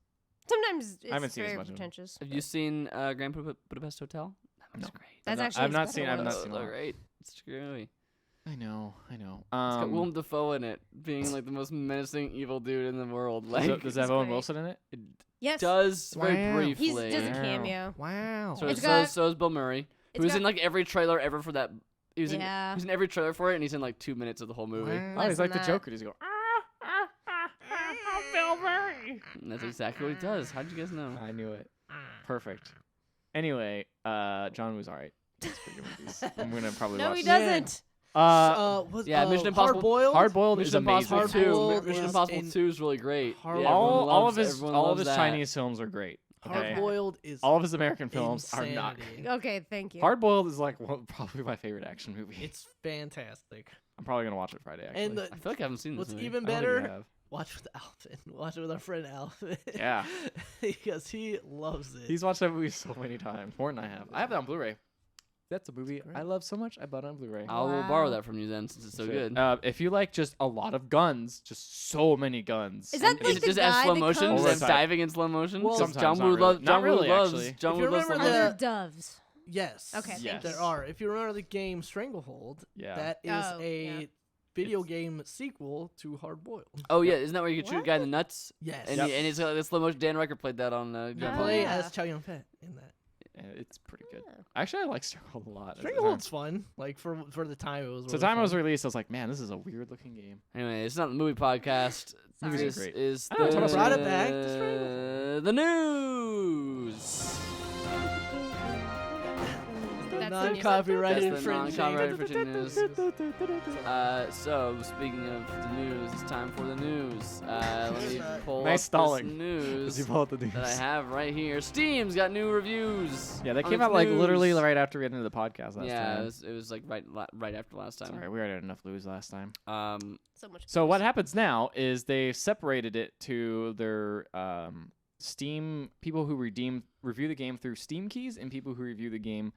Sometimes it's haven't seen as very much of him. pretentious. Have you seen Grand Budapest Hotel? That was No. great. That's I've actually not his seen- better I've not one. seen Oh, all. great. It's a great movie. I know. It's got Willem Dafoe in it, being like the most menacing evil dude in the world. Like, does it have He's Owen great. Wilson in it? it Yes. does very Wow. briefly. He's just a cameo. Wow. So, It's so, got- so is Bill Murray, it's who's got- in like every trailer ever for that. He was, Yeah. in every trailer for it, and he's in like 2 minutes of the whole movie. Wow. Oh, he's Less like than the that. Joker. He's going, Bill Murray. And that's exactly what he does. How'd you guys know? I knew it. Perfect. Anyway, John was all right. Thanks for your movies. I'm gonna probably No, watch. he it. doesn't. Mission Impossible- Hard boiled. Hard boiled is Mission Impossible amazing. 2. Hard-boiled Mission is Impossible in- 2 is really great. Hard- Yeah, all of everyone his loves that. Chinese films are great. Hard Okay? boiled is All of his American films are not. insanity. Okay, thank you. Hard boiled is like probably my favorite action movie. It's fantastic. I'm probably gonna watch it Friday. Actually. And I feel like I haven't seen this what's movie. even I don't think you better, have. watch with Alvin. Watch it with our friend Alvin. Yeah. Because he loves it. He's watched that movie so many times, more than I have. I have it on Blu-ray. That's a movie Great. I love so much. I bought it on Blu-ray. I will Wow. borrow that from you then, since it's so Shit. good. If you like just a lot of guns, just so many guns. Is that and like Is it's- it just the as guy slow that motion? comes- Is it Sometimes. diving in slow motion? Well, 'Cause sometimes, John not Woo really. loves. Not John Woo really, loves. actually. John If Woo you loves slow remember Are motion. there doves? Yes. Okay, Yes. There are. If you remember the game Stranglehold, Yeah. that is Oh, a yeah. video game sequel to Hard Boiled. Oh yeah, isn't that where you can shoot a guy in the nuts? Yes. And, Yep. and it's the slow motion. Dan Riker played that on. You John Oh, Woo. play yeah. as Chow Yun Fat in that. It's pretty good. Yeah. Actually, I like Stranglehold a lot. at the time. Stranglehold's fun. Like for the time it was. So really the time it was fun. released, I was like, man, this is a weird looking game. Anyway, it's not the movie podcast. Sorry. This are great. is I know, tell us Brought it back to Stranglehold. the news. That's the music. Non-copyrighted That's the infringing. non-copyrighted infringing news. So speaking of the news, it's time for the news. Let me pull Nice up stalling. this news pull out the news. that I have right here. Steam's got new reviews. Yeah, that on came its out like news. literally right after we got into the podcast last Yeah, time. it was like right after last time. Sorry, we already had enough news last time. So much. So what happens now is they separated it to their Steam people who review the game through Steam keys and people who review the game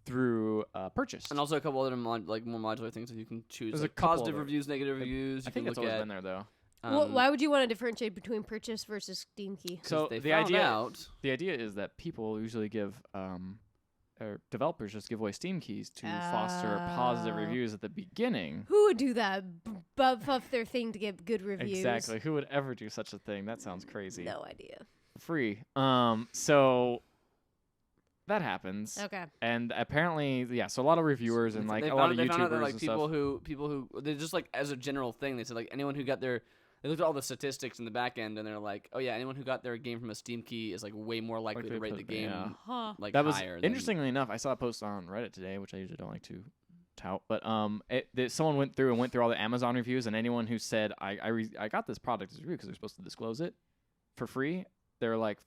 through purchase. And also a couple other more modular things that you can choose. There's a Like couple positive other- reviews, negative reviews. I You think can that's look always at. been there though. Why would you want to differentiate between purchase versus Steam key? 'Cause So they the found idea- out. The idea is that people usually give or developers just give away Steam keys to foster positive Oh. reviews at the beginning. Who would do that? Buff up their thing to get good reviews. Exactly. Who would ever do such a thing? That sounds crazy. No idea. Free. So that happens. Okay. And apparently, yeah, so a lot of reviewers and like They a lot found- of they found out YouTubers that, like and people stuff. who they just like as a general thing, they said like anyone who got their. They looked at all the statistics in the back end, and they're like, "Oh yeah, anyone who got their game from a Steam key is like way more likely to Likely rate to the put- game yeah. Huh. like That was higher." than- interestingly enough. I saw a post on Reddit today, which I usually don't like to tout, but someone went through all the Amazon reviews, and anyone who said I got this product as a review because they're supposed to disclose it for free, they're like,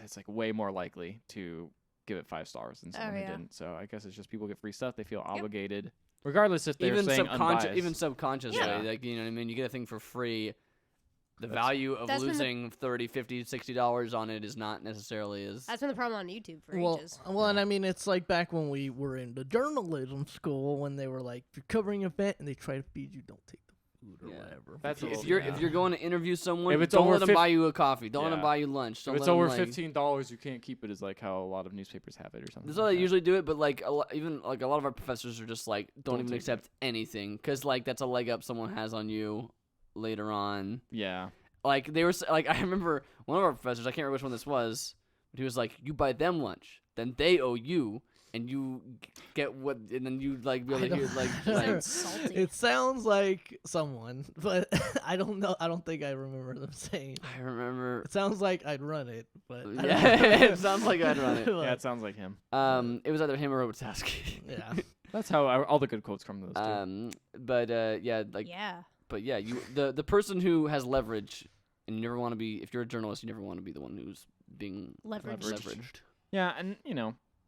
it's like way more likely to give it 5 stars than someone who yeah. didn't. So I guess it's just people get free stuff, they feel obligated, regardless if they're even saying subconscious, unbiased. subconsciously, Yeah. like you know what I mean. You get a thing for free. The That's- value of That's been the- losing $30, $50, $60 on it is not necessarily as. That's been the problem on YouTube for Well, ages. and I mean, it's like back when we were in the journalism school when they were like, if you're covering an event and they try to feed you, don't take the food or Yeah. whatever. That's a If little- you're yeah. if you're going to interview someone, If it's don't over let them buy you a coffee. Don't let them Yeah. buy you lunch. If Don't it's let over them, like, $15, you can't keep it. Is like how a lot of newspapers have it or something. That's how like they that. usually do it, but like even like a lot of our professors are just like don't Don't even take accept anything because like that's a leg up someone has on you later on. Yeah. Like they were like I remember one of our professors, I can't remember which one this was, but he was like, you buy them lunch, then they owe you, and you get what, and then you like be able to hear like Sounds salty. It sounds like someone, but I don't know. I don't think I remember them saying. I remember. It sounds like I'd run it, but I don't Yeah, know. it sounds like I'd run it. But, Yeah, it sounds like him. It was either him or Wojciechowski. yeah. That's how all the good quotes come to those two. But yeah, like yeah. but yeah, you the person who has leverage, and you never want to be, if you're a journalist, you never want to be the one who's being Leveraged. Yeah, and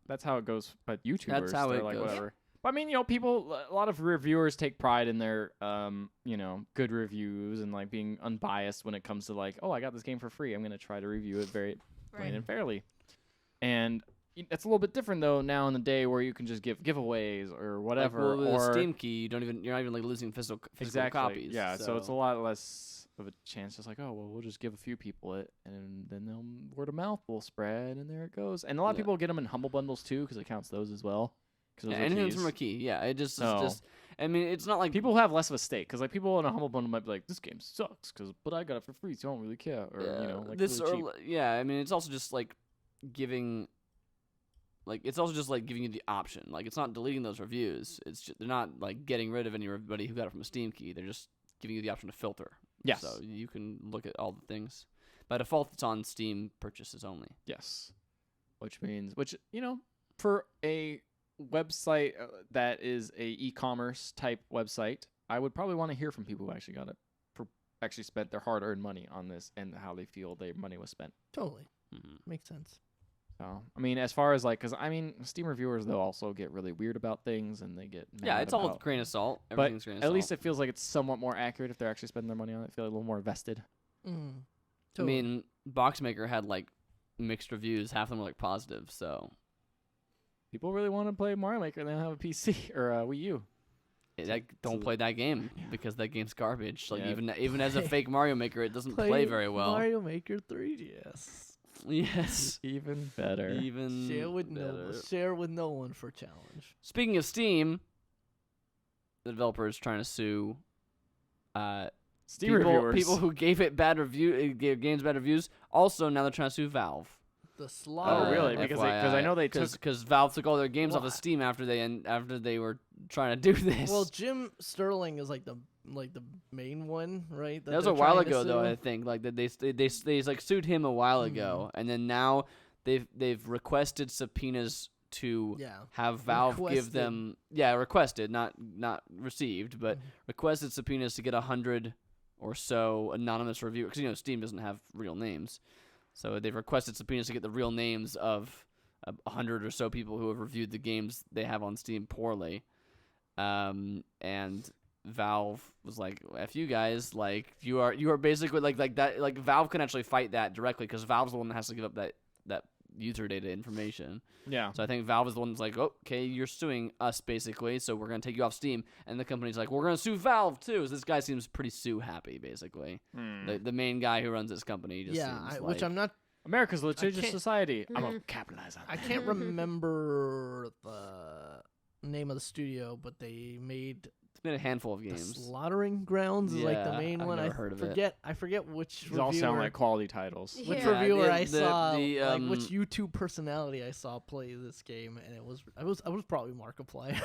that's how it goes. But YouTubers, That's how they're it like goes. whatever. But I mean, people, a lot of reviewers take pride in their, good reviews and like being unbiased when it comes to like, oh, I got this game for free. I'm gonna try to review it very plain Right. and fairly. And it's a little bit different though now in the day where you can just give giveaways or whatever. Like, well, with or a Steam key, you're not even like losing physical exactly. copies. Yeah, so it's a lot less of a chance. Just like, oh well, we'll just give a few people it, and then word of mouth will spread, and there it goes. And a lot of Yeah. people get them in humble bundles too, because it counts those as well. Yeah, anything from a key. Yeah, it just So- it's just I mean, it's not like People have less of a stake because like people in a humble bundle might be like, this game sucks but I got it for free, so I don't really care, or like this really cheap. yeah. I mean, it's also just like giving. Like it's also just like giving you the option. Like it's not deleting those reviews. It's just, they're not like getting rid of anybody who got it from a Steam key. They're just giving you the option to filter. Yes. So you can look at all the things. By default, it's on Steam purchases only. Yes. Which for a website that is a e-commerce type website, I would probably want to hear from people who actually got it, actually spent their hard-earned money on this and how they feel their money was spent. Totally. Mm-hmm. Makes sense. So, I mean, as far as like, because I mean, Steam reviewers, they'll also get really weird about things and they get mad Yeah, it's all about, with grain of salt. but Everything's grain of at salt. least it feels like it's somewhat more accurate if they're actually spending their money on it. I feel a little more vested. Mm. I mean, BoxMaker had like mixed reviews. Half of them were like positive. So People really want to play Mario Maker and they don't have a PC or a Wii U. don't play that game because that game's garbage. Like Yeah. even as a fake Mario Maker, it doesn't play very well. Mario Maker 3DS. Yes. Even better. Even Share with no one for challenge. Speaking of Steam, the developer is trying to sue Steam reviewers. people who gave it gave games bad reviews. Also, now they're trying to sue Valve. The slaughter. Oh, really? Because I know they took because Valve took all their games off Well, of Steam after they were trying to do this. Well, Jim Sterling is like the main one, right? That was they're a while trying to ago, though. sue? I think like that they like sued him a while ago, and then now they've requested subpoenas to have Valve give them requested, not received, but requested subpoenas to get 100 or so anonymous review because Steam doesn't have real names, so they've requested subpoenas to get the real names of 100 or so people who have reviewed the games they have on Steam poorly, and Valve was like, "F you guys! Like you are basically like that. Like Valve can actually fight that directly because Valve's the one that has to give up that user data information. Yeah. So I think Valve is the one that's like, okay, you're suing us basically, so we're gonna take you off Steam. And the company's like, we're gonna sue Valve too. So this guy seems pretty sue happy, basically. The main guy who runs this company just seems which I'm not. America's litigious society. I'm gonna capitalize on I that. can't remember the name of the studio, but they made. It's been a handful of The games. Slaughtering Grounds is like the Yeah, main I've one. never heard of it. I forget which These reviewer. all sound like quality titles. Which Yeah. reviewer I the- saw, the, like which YouTube personality I saw play this game, and I was probably Markiplier.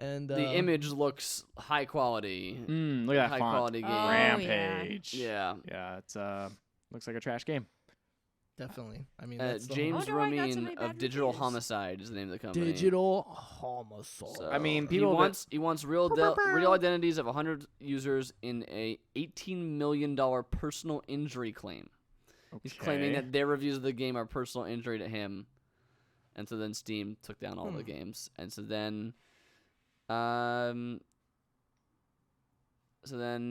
And The image looks high quality. Look at that high font. quality game. Oh, Rampage. Yeah. Yeah, it's looks like a trash game. definitely. I mean, that's the James wonder why I got so Ramin many of bad Digital reviews. Homicide is the name of the company. Digital Homicide. So I mean, he people wants real identities of 100 users in a $18 million personal injury claim. He's claiming that their reviews of the game are personal injury to him, and so then Steam took down all the games, and so then,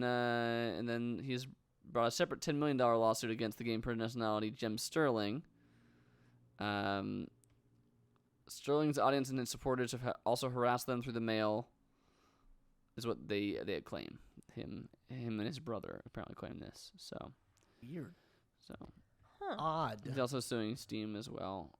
and then he's brought a separate $10 million lawsuit against the game personality Jim Sterling. Sterling's audience and its supporters have also harassed them through the mail, is what they claim. Him and his brother apparently claim this. So Weird. So Odd. he's also suing Steam as well.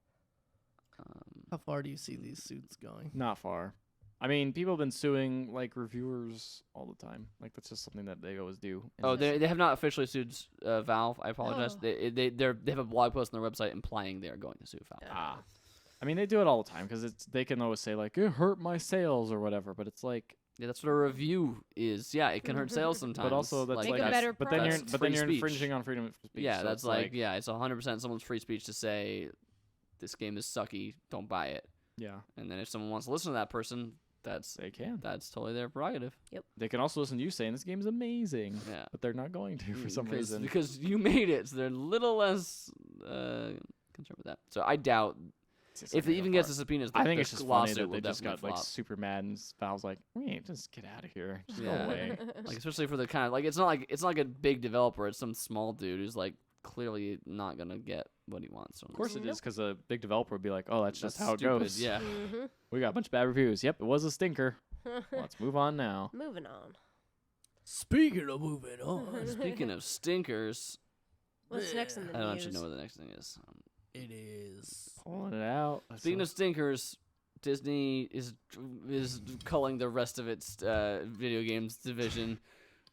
How far do you see these suits going? Not far. I mean, people have been suing like reviewers all the time. Like that's just something that they always do. Oh, they have not officially sued Valve. I apologize. Oh. They have a blog post on their website implying they are going to sue Valve. I mean, they do it all the time because they can always say like it hurt my sales or whatever. But it's like, Yeah, that's what a review is. Yeah, it can hurt sales sometimes. but also that's Make like, a better but then you're product. but then you're Free speech. infringing on freedom of speech. Yeah, so that's it's like yeah, it's 100% someone's free speech to say this game is sucky, don't buy it. yeah, And then if someone wants to listen to that person, that's totally their prerogative. They can also listen to you saying this game is amazing. Yeah. But they're not going to for some reason. Because you made it, so they're a little less concerned with that. So I doubt It's if not it even gonna gets go the subpoenas, far. I think the it's just funny lawsuit that will they just got definitely like flop. super mad and Valve's like, just get out of here, just Yeah. go away. Like especially for the kind of like it's not like a big developer. It's some small dude who's like clearly not gonna get what he wants. Of course it is, because a big developer would be like, oh, that's just how it stupid, goes. Yeah. We got a bunch of bad reviews. Yep, it was a stinker. Let's move on now. Moving on. Speaking of moving on, Speaking of stinkers, What's next in the I don't news? actually know what the next thing is. it is. Pulling it out. Speaking of stinkers, Disney is culling the rest of its video games division.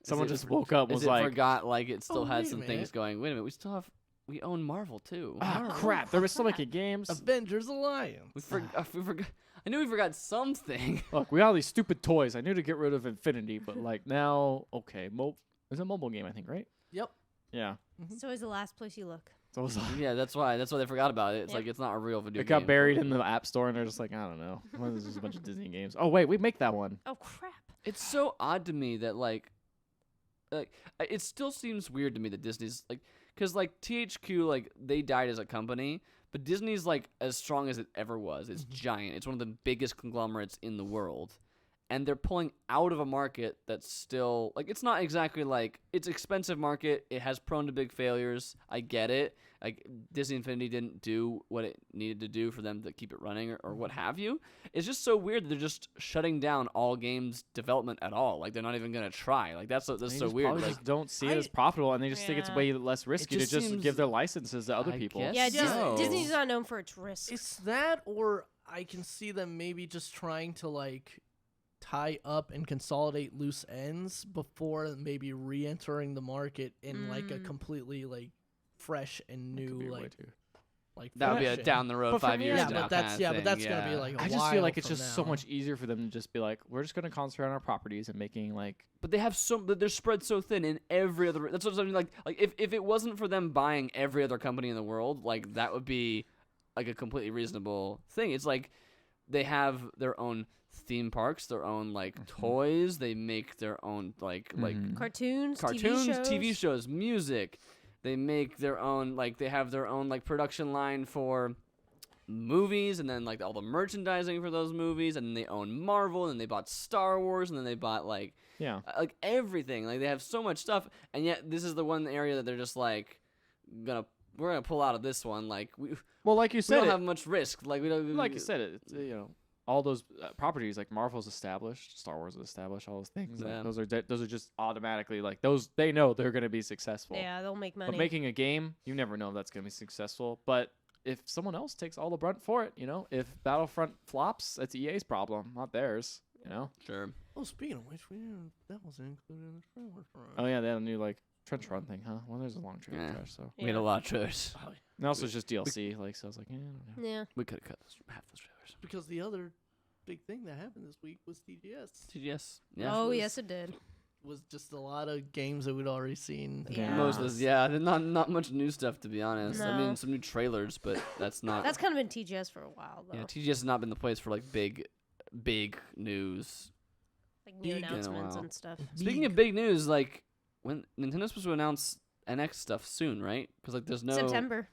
Someone Is it- just woke up and is was it like, forgot like it still Oh, had wait a some minute. things going. Wait a minute, we own Marvel too. ah, crap. They were still making games. Avengers Alliance. We forgot. I knew we forgot something. Look, we got all these stupid toys. I knew to get rid of Infinity, but like now, okay. It's a mobile game, I think, right? Yep. Yeah. It's always the last place you look. So it was like, Yeah, that's why they forgot about it. It's Yep. like it's not a real video it game. got buried in the App Store, and they're just like, I don't know. Well, this is a bunch of Disney games. Oh wait, we make that one. Oh crap! It's so odd to me that like it still seems weird to me that Disney's like, because like THQ, like they died as a company, but Disney's like as strong as it ever was. It's giant. It's one of the biggest conglomerates in the world, and they're pulling out of a market that's still like, it's not exactly like, it's expensive market. It has prone to big failures. I get it. Like Disney Infinity didn't do what it needed to do for them to keep it running or what have you. It's just so weird that they're just shutting down all games development at all. Like they're not even gonna try. Like that's They so just weird. probably Like just don't see it as profitable, and they just think it's Yeah. way less risky to just just seems- give their licenses to other I people. guess Yeah, so. Disney's not known for its risks. It's that, or I can see them maybe just trying to like tie up and consolidate loose ends before maybe re-entering the market in like a completely like fresh and Could be new a way like to. that would be a fashion. down the road But for 5 me, years Yeah, now but that's kinda thing, that's gonna be like a I just while feel like it's from just so now. much easier for them to just be like, we're just gonna concentrate on our properties and making like. But they have they're spread so thin in every other. That's what I mean. Like if it wasn't for them buying every other company in the world, like that would be like a completely reasonable thing. It's like they have their own theme parks, their own like toys. They make their own like Cartoons, cartoons, TV shows. music. They make their own like they have their own like production line for movies, and then like all the merchandising for those movies, and then they own Marvel, and they bought Star Wars, and then they bought like everything. Like they have so much stuff, and yet this is the one area that they're just like we're gonna pull out of this one. Like Well, like you we said, don't have much risk. Like we don't. like you said, it's all those properties like Marvel's established, Star Wars is established, all those things. Yeah. Those are just automatically like those. They know they're gonna be successful. Yeah, they'll make money. But making a game, you never know if that's gonna be successful. But if someone else takes all the brunt for it, if Battlefront flops, that's EA's problem, not theirs. Sure. Oh, speaking of which, that wasn't included in the trailer for us. Oh yeah, they had a new like trench run thing, huh? Well, there's a long trailer Yeah. trash, so. We had a lot of trailers. Oh, And also it's just DLC, like so I was like, I don't know. Yeah. We could have cut half those trailers. because the other big thing that happened this week was TGS. TGS. Yeah. Oh, was- yes, it did. Was just a lot of games that we'd already seen. Yeah. Most of this, yeah. Not much new stuff to be honest. I No. mean, some new trailers, but that's not. That's kind of been TGS for a while, though. Yeah, TGS has not been the place for like big news. Like new Big in a announcements while. and stuff. Speaking of big news, like when Nintendo's supposed to announce NX stuff soon, right? Because like there's no. September.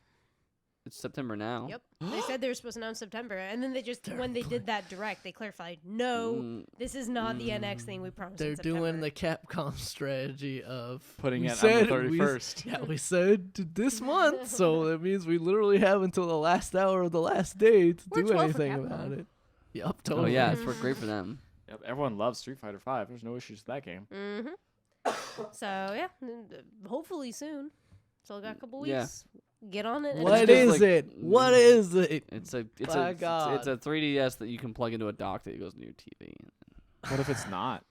It's September now. Yep. They said they were supposed to announce September, and then they just when they did that direct, they clarified, no, Mm, this is not the NX thing we promised. They're in September. doing the Capcom strategy of Putting we it on the said- 31st. Yeah, we said this month, so that means we literally have until the last hour of the last day to Works do well for anything about Capcom. it. Yep, Oh totally. yeah, it's worked great for them. Yep, everyone loves Street Fighter V. There's no issues with that game. So yeah, hopefully soon. So I got a couple weeks. Yeah. Get on it. and What just is like- it? What is it? It's a By God. it's a 3DS that you can plug into a dock that goes into your TV. What if it's not?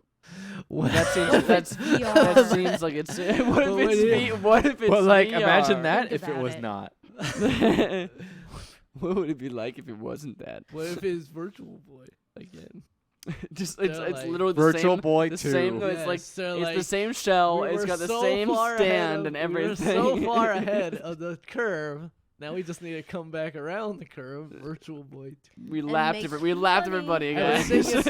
What? That seems that VR. seems like it's. What if But it's what if it's Well, like, VR? imagine that Think if it about was it. not. What would it be like if it wasn't that? What if it's Virtual Boy again? Just They're it's like- literally the Virtual same, Boy the 2. same. No, it's Yes, like they're it's like, the same shell. we It's were got the so same far ahead stand of- and We were everything. so far ahead of the curve. Now we just need to come back around the curve. Virtual Boy 2. We And laughed. make We laughed money. everybody Everything guys. is-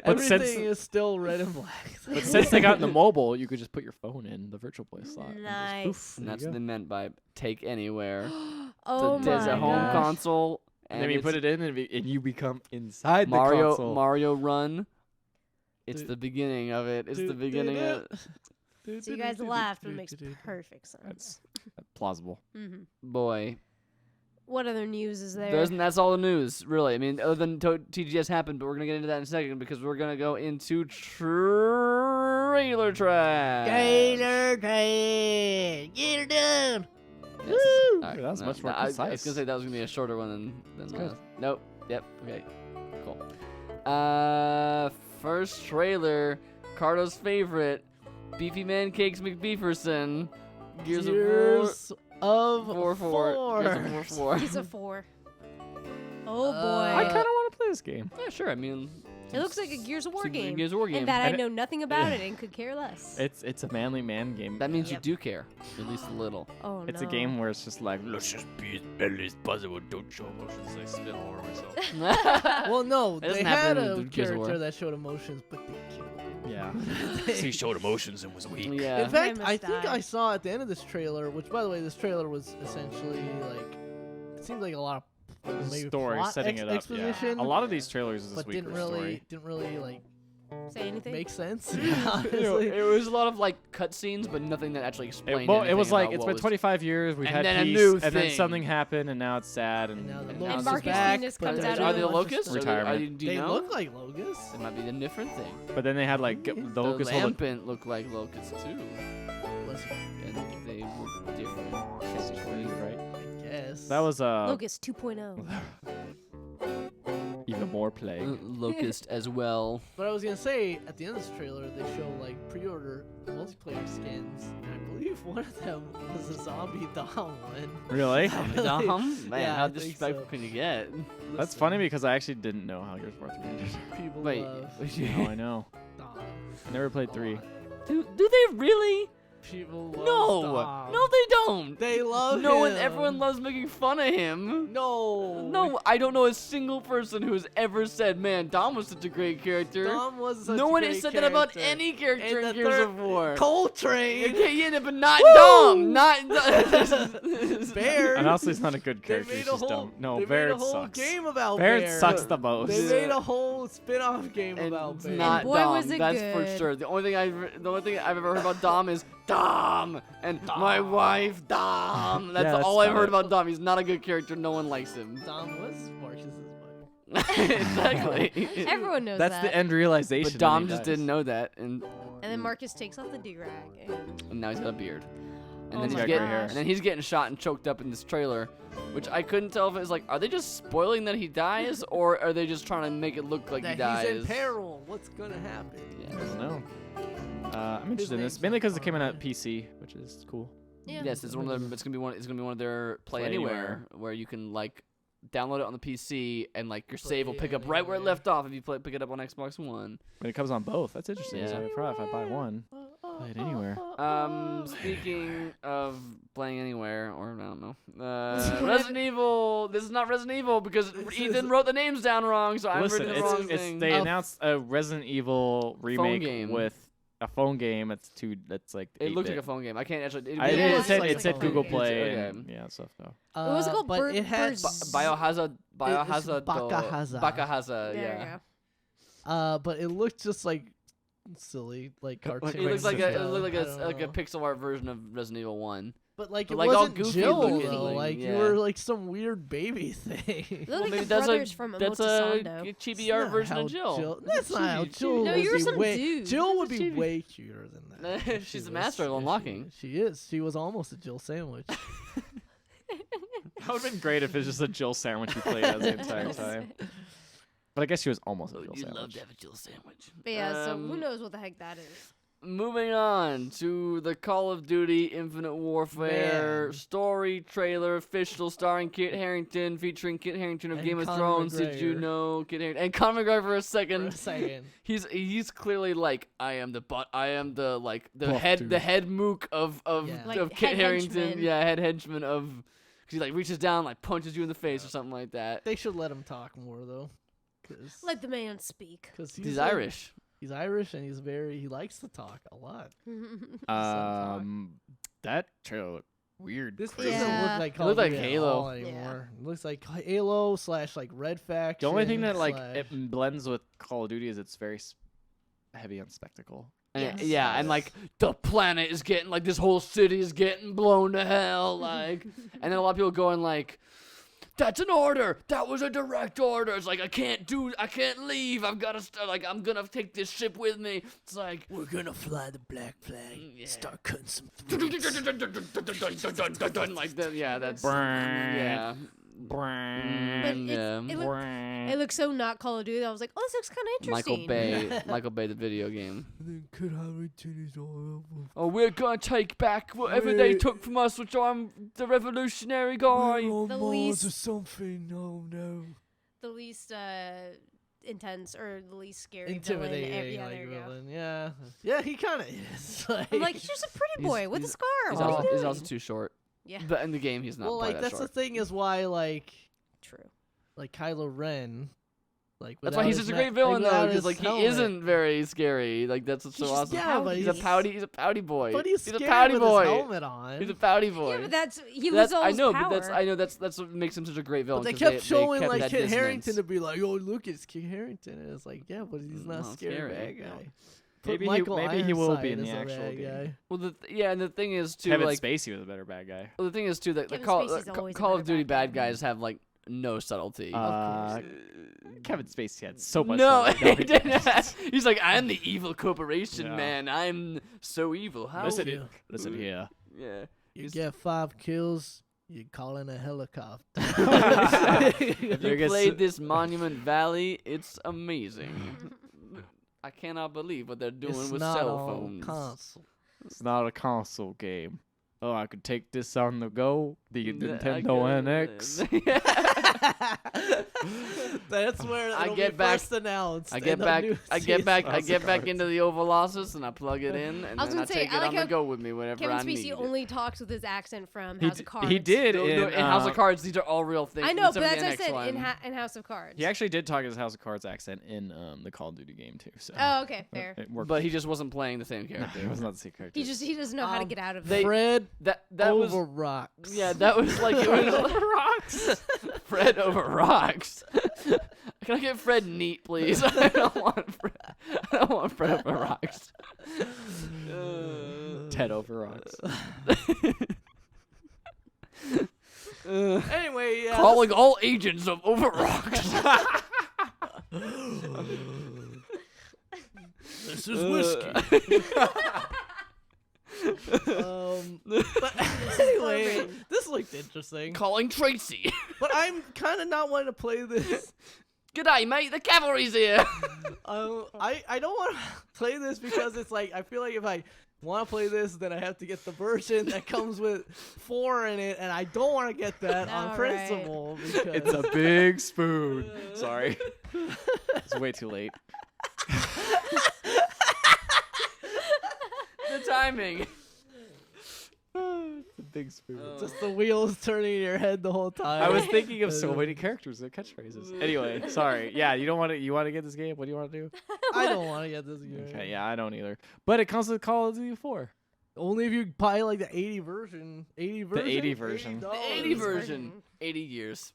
But since- Everything is still red and black. But since they got in the mobile, you could just put your phone in the Virtual Boy slot. and just Nice. poof, and there that's you what go. they meant by take anywhere. Oh It's my a home gosh. console. And then you it's put it in, and you become inside the Mario console. Mario Run. It's Dude. the beginning of it. It's the beginning of it. So you guys laughed, but it makes perfect sense. Plausible. hmm Boy. What other news is there? That's all the news, really. I mean, other than TGS happened, but we're going to get into that in a second because we're going to go into trailer trash. Taylor Train. Get it done. Yes. All That was much more I was concise. going to say that was going to be a shorter one than good. last. Nope. Yep. Okay. Cool. First trailer. Cardo's favorite. Beefy Man Cakes McBeeferson. Gears of of War. Gears of War 4. He's a 4. Oh boy. I kind of want to play this game. Yeah, sure. I mean, It looks like a Gears of War seems like a game. Gears of War game. And that And I know nothing about it and could care less. It's a manly man game. That means you Yep. do care, at least a little. Oh It's no. a game where it's just like, let's just Be as manly as possible. Don't show emotions. I spit all over myself. Well, no, That they doesn't had happen in a the Gears of War. character that showed emotions, but they killed him. yeah. He showed emotions and was weak. Yeah. In fact, must I think die. I saw at the end of this trailer, which, by the way, this trailer was essentially like, it seemed like a lot of maybe Story plot setting it up. exposition, Yeah. A lot of these trailers this but week didn't were story. really like Say anything? make sense. You know, Honestly. it was a lot of like cutscenes, but nothing that actually explained. Well, it was anything like about it's what been was- 25 years. We've And had then a peace, new and then thing. something happened, and now it's sad. And now the And Locust now is Marcus back, Venus but comes they're out doing Are a they the bunch of locusts? stuff. Retirement. Do you They know? look like locusts. It might be a different thing. But then they had like the locust the hold lampant looked like locusts too, Listen, and they were different. right? I guess. That was Locust 2.0. even more plague. Locust as well. But I was gonna say, at the end of this trailer, they show like pre-order multiplayer skins, and I believe one of them was a zombie Dom one. Really? Dom? Man, Yeah, how I think disrespectful so. can you get? That's funny because I actually didn't know how Gears of War 3 ended. People Wait, love Now I know. Dom. I never played a 3. lot. do they really? People love No, Dom. no, they don't. They love No one, him. everyone loves making fun of him. No. No, I don't know a single person who has ever said, "Man, Dom was such a great character." Dom was such No a one great has said that about character. any character And in the Gears third- of War. Coltrane. Okay, yeah, but not Woo! Dom. Not Bear. And also, he's not a good They character. made He's a just whole. dumb. No, they Baird made a whole sucks. game about Baird Bear. sucks the most. They Yeah. made a whole spin-off game And about it's Bear. not boy, Dom. was it That's for good. sure. The only thing I've ever heard about Dom is Dom and my wife Dom. That's Yeah, that's all I've about heard it. about Dom. He's not a good character. No one likes him. Dom was Marcus's wife. Exactly. Everyone knows That's that. the end realization. But Dom when he just dies. didn't know that, and And then Marcus takes off the do-rag. and now he's got a beard. And Oh then my he's getting, gosh. and then he's getting shot and choked up in this trailer, which I couldn't tell if it was like, are they just spoiling that he dies, or are they just trying to make it look like he That dies? he's in peril. What's gonna happen? Yeah. I don't know. I'm interested in this name's mainly not because it came out on at PC, which is cool. Yeah. Yes, it's one of them. It's gonna be one. It's gonna be one of their Play Play Anywhere, Anywhere. where you can like download it on the PC and like your Play save will pick up right where it Anywhere. left off if you pick it up on Xbox One. But it comes on both. That's interesting. So Yeah. probably if I buy one, play it anywhere. Speaking of playing anywhere, or I don't know, Resident Evil. This is not Resident Evil because This Ethan is- wrote the names down wrong, so I'm Listen, reading the wrong it's thing. they A announced a Resident Evil remake game. with a phone game. That's like It looks like 8-bit. a phone game. I can't actually. I Yeah, did. It it's said like it said a Google phone game. Play Okay. and yeah stuff though. What was it called? But Bird- it had Birds- Biohazard. Bakahaza. Bakahaza. There Yeah. you go. but it looked just like silly, like cartoon. It looks like It a I don't know. pixel art version of Resident Evil 1. But like but it like all wasn't goofy Jill looking, though. like, Like you yeah. were like some weird baby thing. They look Well, like maybe the that's brothers a from that's Omotesando. a That's chibi art not version how of Jill. That's not how Jill. No, would you're be some way, dude. Jill would She's be chibi. way cuter than that. if She's she the master of if she unlocking. was. She is. She was almost a Jill sandwich. That would have been great if it's just a Jill sandwich you played as the entire time. But I guess she was almost a Jill You love sandwich. to have a Jill sandwich. But yeah, so who knows what the heck that is? Moving on to the Call of Duty Infinite Warfare Man. story trailer, official, starring Kit Harington, featuring Kit Harington of And Game of Conor Thrones. Did you McGregor. know Kit Harington and Conor McGregor for a For second? a second. He's clearly like I am the like the Buff head dude. the head mook of Yeah. Like of Kit head Harington. henchman. Yeah, head henchman of. 'Cause he like reaches down, like punches you in the face or something like that. They should let him talk more though, because Let the man speak. He's Irish. He's Irish and he likes to talk a lot. That trailer looked weird. This crazy. doesn't Yeah. look like It Call looked of like Duty at Halo. all anymore. It looks like Halo / like Red Faction. The only thing that like slash- it blends with Call of Duty is it's very heavy on spectacle. And, Yes. yeah, and like the planet is getting like this whole city is getting blown to hell, like, and then a lot of people going like, "That's an order. That was a direct order." It's like I can't leave. I've got to like I'm gonna take this ship with me. It's like we're gonna fly the black flag. Yeah. Start cutting some like that. Yeah, that's Brrrr. yeah. But it looks so not Call of Duty. I was like, oh, this looks kind of interesting. Michael Bay, the video game. And then Kit Harington is all over. Oh, we're gonna take back whatever they took from us, which I'm the revolutionary guy. We're on The Mars least- or something. Oh no. The least intense or the least scary Intimidating, villain. Yeah, like there you go. villain. Yeah. Yeah, he kind of is. I'm like, he's just a pretty boy with a he's- scar. He's What are also, you he's doing? also too short. Yeah, But in the game, he's not Well, quite like that that's short. the thing is why true. Kylo Ren, That's why he's such a great villain, though, because like he isn't very scary. Like that's what's so He's just- awesome. yeah, but he's a pouty boy. But he's a scary pouty with boy. his helmet on. He's a pouty boy. Yeah, but that's he That's, loses all I his know, power. but that's what makes him such a great villain. But they 'cause kept showing kept like that Kit dissonance. Harrington to be like, oh look, it's Kit Harrington, and it's like, yeah, but he's not Not scary scary, bad no. guy. Maybe Michael he will be Ironside in the is a actual bad game. guy. Well, and the thing is too, Kevin like, Spacey was a better bad guy. well, the thing is too that the Kevin Call, Spacey's always a Call of better Duty bad bad guy. guys have like no subtlety. Kevin Spacey had so much. No, fun. he didn't. He's like, I'm the evil corporation, Yeah. man. I'm so evil. How? Listen, Yeah. listen here. Yeah. You He's- get 5 kills, you call in a helicopter. If you gets- played this Monument Valley, it's amazing. I cannot believe what they're doing It's with not cell on phones. console. It's not a console game. Oh, I could take this on the go. The I Nintendo could- NX. That's where I it'll get be back- first announced. I get in the back. new I get back. I season. get back into the Overlosses and I plug it in, and I was then I gonna say, take I it like on the how go with me whenever Kevin I need Spacey it. only talks with his accent from He House d- of Cards. he did No, in, House of Cards, these are all real things. I know, except but for the that's what I NX said one. in House of Cards. He actually did talk his House of Cards accent in the Call of Duty game too. So Oh, okay, fair. it worked. But he just wasn't playing the same no, character. it was not the same character. He doesn't know how to get out of they- it. Fred that was Overrocks. yeah. That was like it was Over rocks. Fred over rocks. Can I get Fred neat, please? I don't want Fred. I don't want Fred over rocks. Ted over rocks. Anyway, yeah. Calling all agents of Overrocks. This is whiskey. But anyway, this looked interesting. Calling Tracy. But I'm kind of not wanting to play this. G'day, mate. The cavalry's here. I don't want to play this because it's like I feel like if I want to play this, then I have to get the version that comes with 4 in it, and I don't want to get that on All principle because It's a big spoon. Sorry, it's way too late. The timing. It's a big spoon. just the wheels turning in your head the whole time. I was thinking of so many characters and catchphrases. Anyway, sorry. Yeah, you don't want to. You want to get this game? What do you want to do? I don't want to get this game. Okay, yeah, I don't either. But it comes with Call of Duty 4. Only if you buy like the 80 version. 80 version. 80 version. The $80. 80 version. 80 years.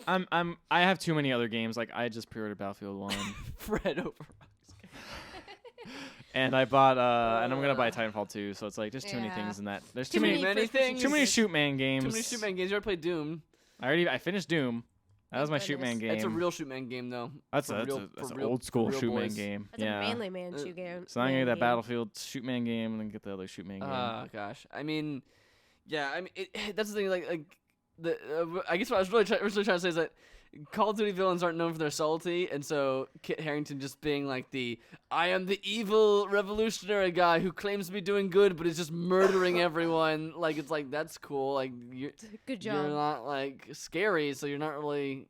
I have too many other games. Like I just pre-ordered Battlefield 1, Fred over. and I bought and I'm gonna buy Titanfall 2. So it's like there's too many Yeah. things in that. There's Too too many many many first-person things. too many shooters. shoot man games. Too many shoot man games. You ever played Doom? I finished Doom. That was my Thank shoot man goodness. game. It's a real shoot man game though. That's for a, real- that's for an real- old school for real shoot man boys. game. That's yeah. a manly man shoot game. So I'm gonna get man that game. Battlefield shoot man game and then get the other shoot man game. Oh gosh. I mean, yeah. I mean, that's the thing. Like the. I guess what I was really trying to say is that Call of Duty villains aren't known for their subtlety, and so Kit Harington just being like I am the evil revolutionary guy who claims to be doing good, but is just murdering everyone. Like it's like that's cool. Like you're Good you're job. not like scary, so you're not really,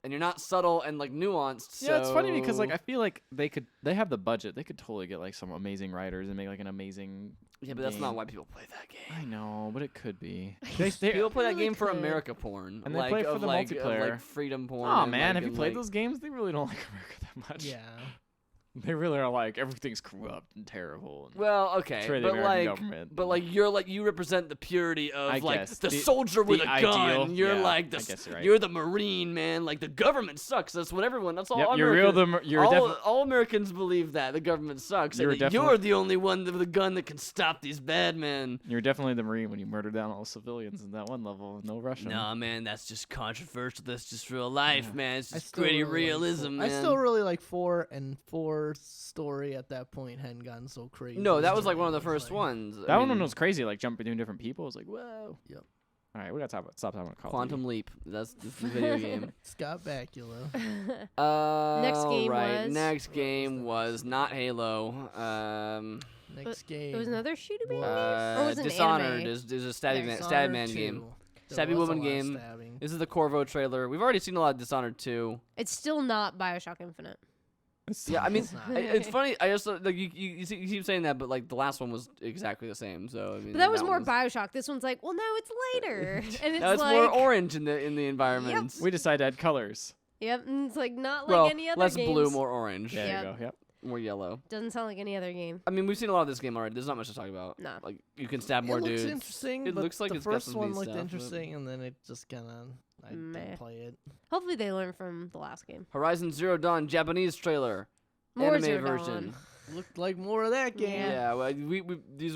and you're not subtle and like nuanced. Yeah, it's funny because like so- I feel like they have the budget. They could totally get like some amazing writers and make like an amazing. yeah, but that's not game. why people play that game. I know, but it could be. People play that really game for could. America porn, And they like play for of the like, multiplayer. of like freedom porn. Oh and, man, like, have you and, played like- those games? They really don't like America that much. Yeah. They really are like everything's corrupt and terrible. And Well, okay, Betray the but American like, government. but like you represent the purity of I like guess. the The- soldier with the a gun. ideal, You're yeah, like I guess you're right. you're the Marine, man. Like the government sucks. That's what everyone. That's all. Yep, all you're real. Americans- You're definitely. all Americans believe that the government sucks, You're and that you're definitely- the only one with a gun that can stop these bad men. You're definitely the Marine when you murder down all the civilians in that one level. No Russian. Nah, man, that's just controversial. That's just real life, Yeah. man. It's I just still gritty really like realism, four. man. I still really like 4, and 4's story at that point hadn't gotten so crazy. no, that was to like me. one of the It was first like- ones. That one was crazy. Like jumping between different people. It was like whoa. All right, we gotta stop talking about Call of Quantum Leap. That's the video game. Scott Bakula. Next game was not Halo. Next game. It was another shooter game, or was it Dishonored an anime? is a stab Dishonored man 2. game. There Stabby was a woman lot of game. stabbing. This is the Corvo trailer. We've already seen a lot of Dishonored 2. It's still not Bioshock Infinite. Yeah, I mean, It's not. it's funny. I just like you keep saying that, but like the last one was exactly the same. So I mean, But that was more Bioshock. This one's like, well, no, it's later, and it's Now it's like, more orange in the environments. We decided to add colors. yep, and it's like not like Well, any other less games. blue, more orange, There Yep. you go. Yep. more yellow. Doesn't sound like any other game. I mean, we've seen a lot of this game already. There's not much to talk about. No. Like you can stab more it dudes. looks interesting. It but looks like the it's got first some one neat looked stuff, but- interesting, and then it just kind of I Meh. didn't play it. Hopefully, they learn from the last game. Horizon Zero Dawn Japanese trailer, More anime Zero version. Dawn. Looked like more of that game. Yeah, well,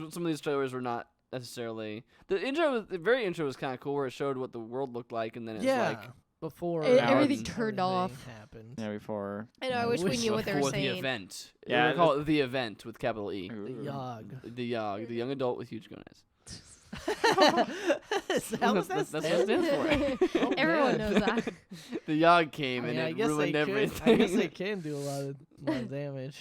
some of these trailers were not necessarily. The very intro was kind of cool, where it showed what the world looked like, and then it's Yeah. like Before Everything and turned everything off. happened. Yeah, before. I know. I wish we knew what they were before the saying. event. Yeah, Yeah, we call it the event with capital E. The Yog. The Yog, the young adult with huge gonads. How was that? That's what it stands for. Everyone knows that. The Yog came I mean, and I it guess ruined they everything. I guess they can do a lot of damage.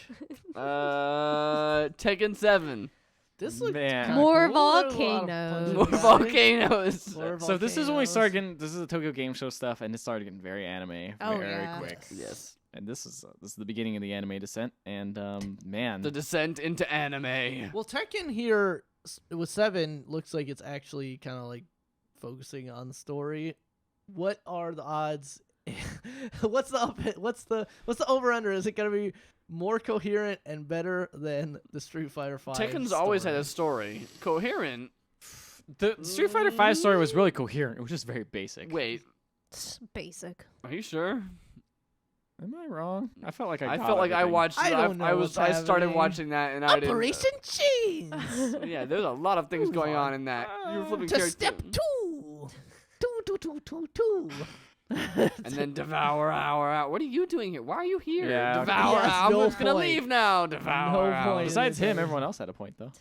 Tekken 7. This looks Man. kinda More cool. There's a lot of volcanoes. punching More guys. volcanoes. More So this is when we volcanoes. started getting. This is the Tokyo Game Show stuff, and it started getting very anime Oh, very yeah. quick. Yes. And this is the beginning of the anime descent. And man, The descent into anime. Well, Tekken here with 7 looks like it's actually kind of like focusing on the story. What are the odds? what's the over under? Is it gonna be more coherent and better than the Street Fighter 5? Tekken's always had a story. Coherent. the Street Fighter 5 story was really coherent. It was just very basic. Wait, It's basic. are you sure? Am I wrong? I felt like I felt like I watched. I don't know what's I started happening. watching that and I didn't. Operation Chains Yeah, there's a lot of things going on in that. You were flipping to characters. step 2. 2. And then devour hour. What are you doing here? Why are you here? Yeah. Devour Yes, hour. no I'm just gonna point. leave now. Devour No hour. point. Besides him, Yeah. everyone else had a point though.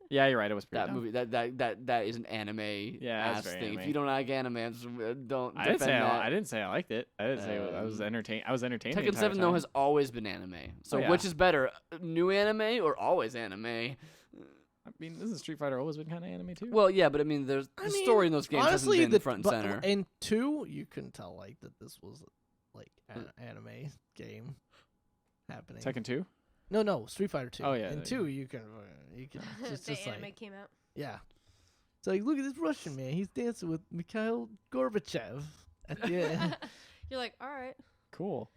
Yeah, you're right. It was pretty That dumb. movie, that is an anime Yeah, ass it's very thing. anime. If you don't like anime, don't I didn't defend say that. I didn't say I liked it. I didn't say I was entertained. I was entertained. the Tekken entire 7 though time. has always been anime. So Oh, yeah. which is better, new anime or always anime? I mean, isn't Street Fighter always been kind of anime too? Well, yeah, but I mean, the story in those games honestly, hasn't been front and but center. in 2, you couldn't tell like that this was like an anime game happening. Tekken 2. No, Street Fighter 2. Oh, yeah, In there 2, you can it's the just anime like came out. yeah. It's like look at this Russian man. He's dancing with Mikhail Gorbachev at the end. You're like, all right. Cool.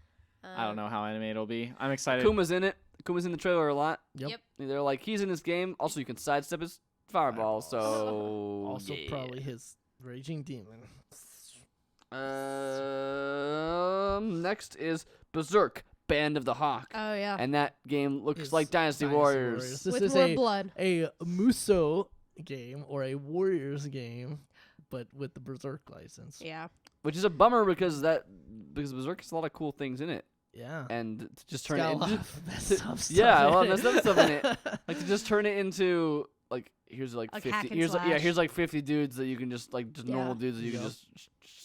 I don't know how anime it'll be. I'm excited. Kuma's in it. Kuma's in the trailer a lot. Yep. They're like, he's in this game. Also, you can sidestep his fireball. Fireballs. So Also, yeah. probably his raging demon. Next is Berserk, Band of the Hawk. Oh yeah. And that game looks Is like Dynasty Warriors. This With is more blood. a Muso game or a Warriors game, but with the Berserk license. Yeah. Which is a bummer because Berserk has a lot of cool things in it. Yeah. And to just It's turn got it a lot into of messed up stuff yeah, a in lot of it. messed up stuff in it. Like to just turn it into like here's like, Like 50 hack and here's slash. here's like 50 dudes that you can just like just normal Yeah. dudes that you can Yep. just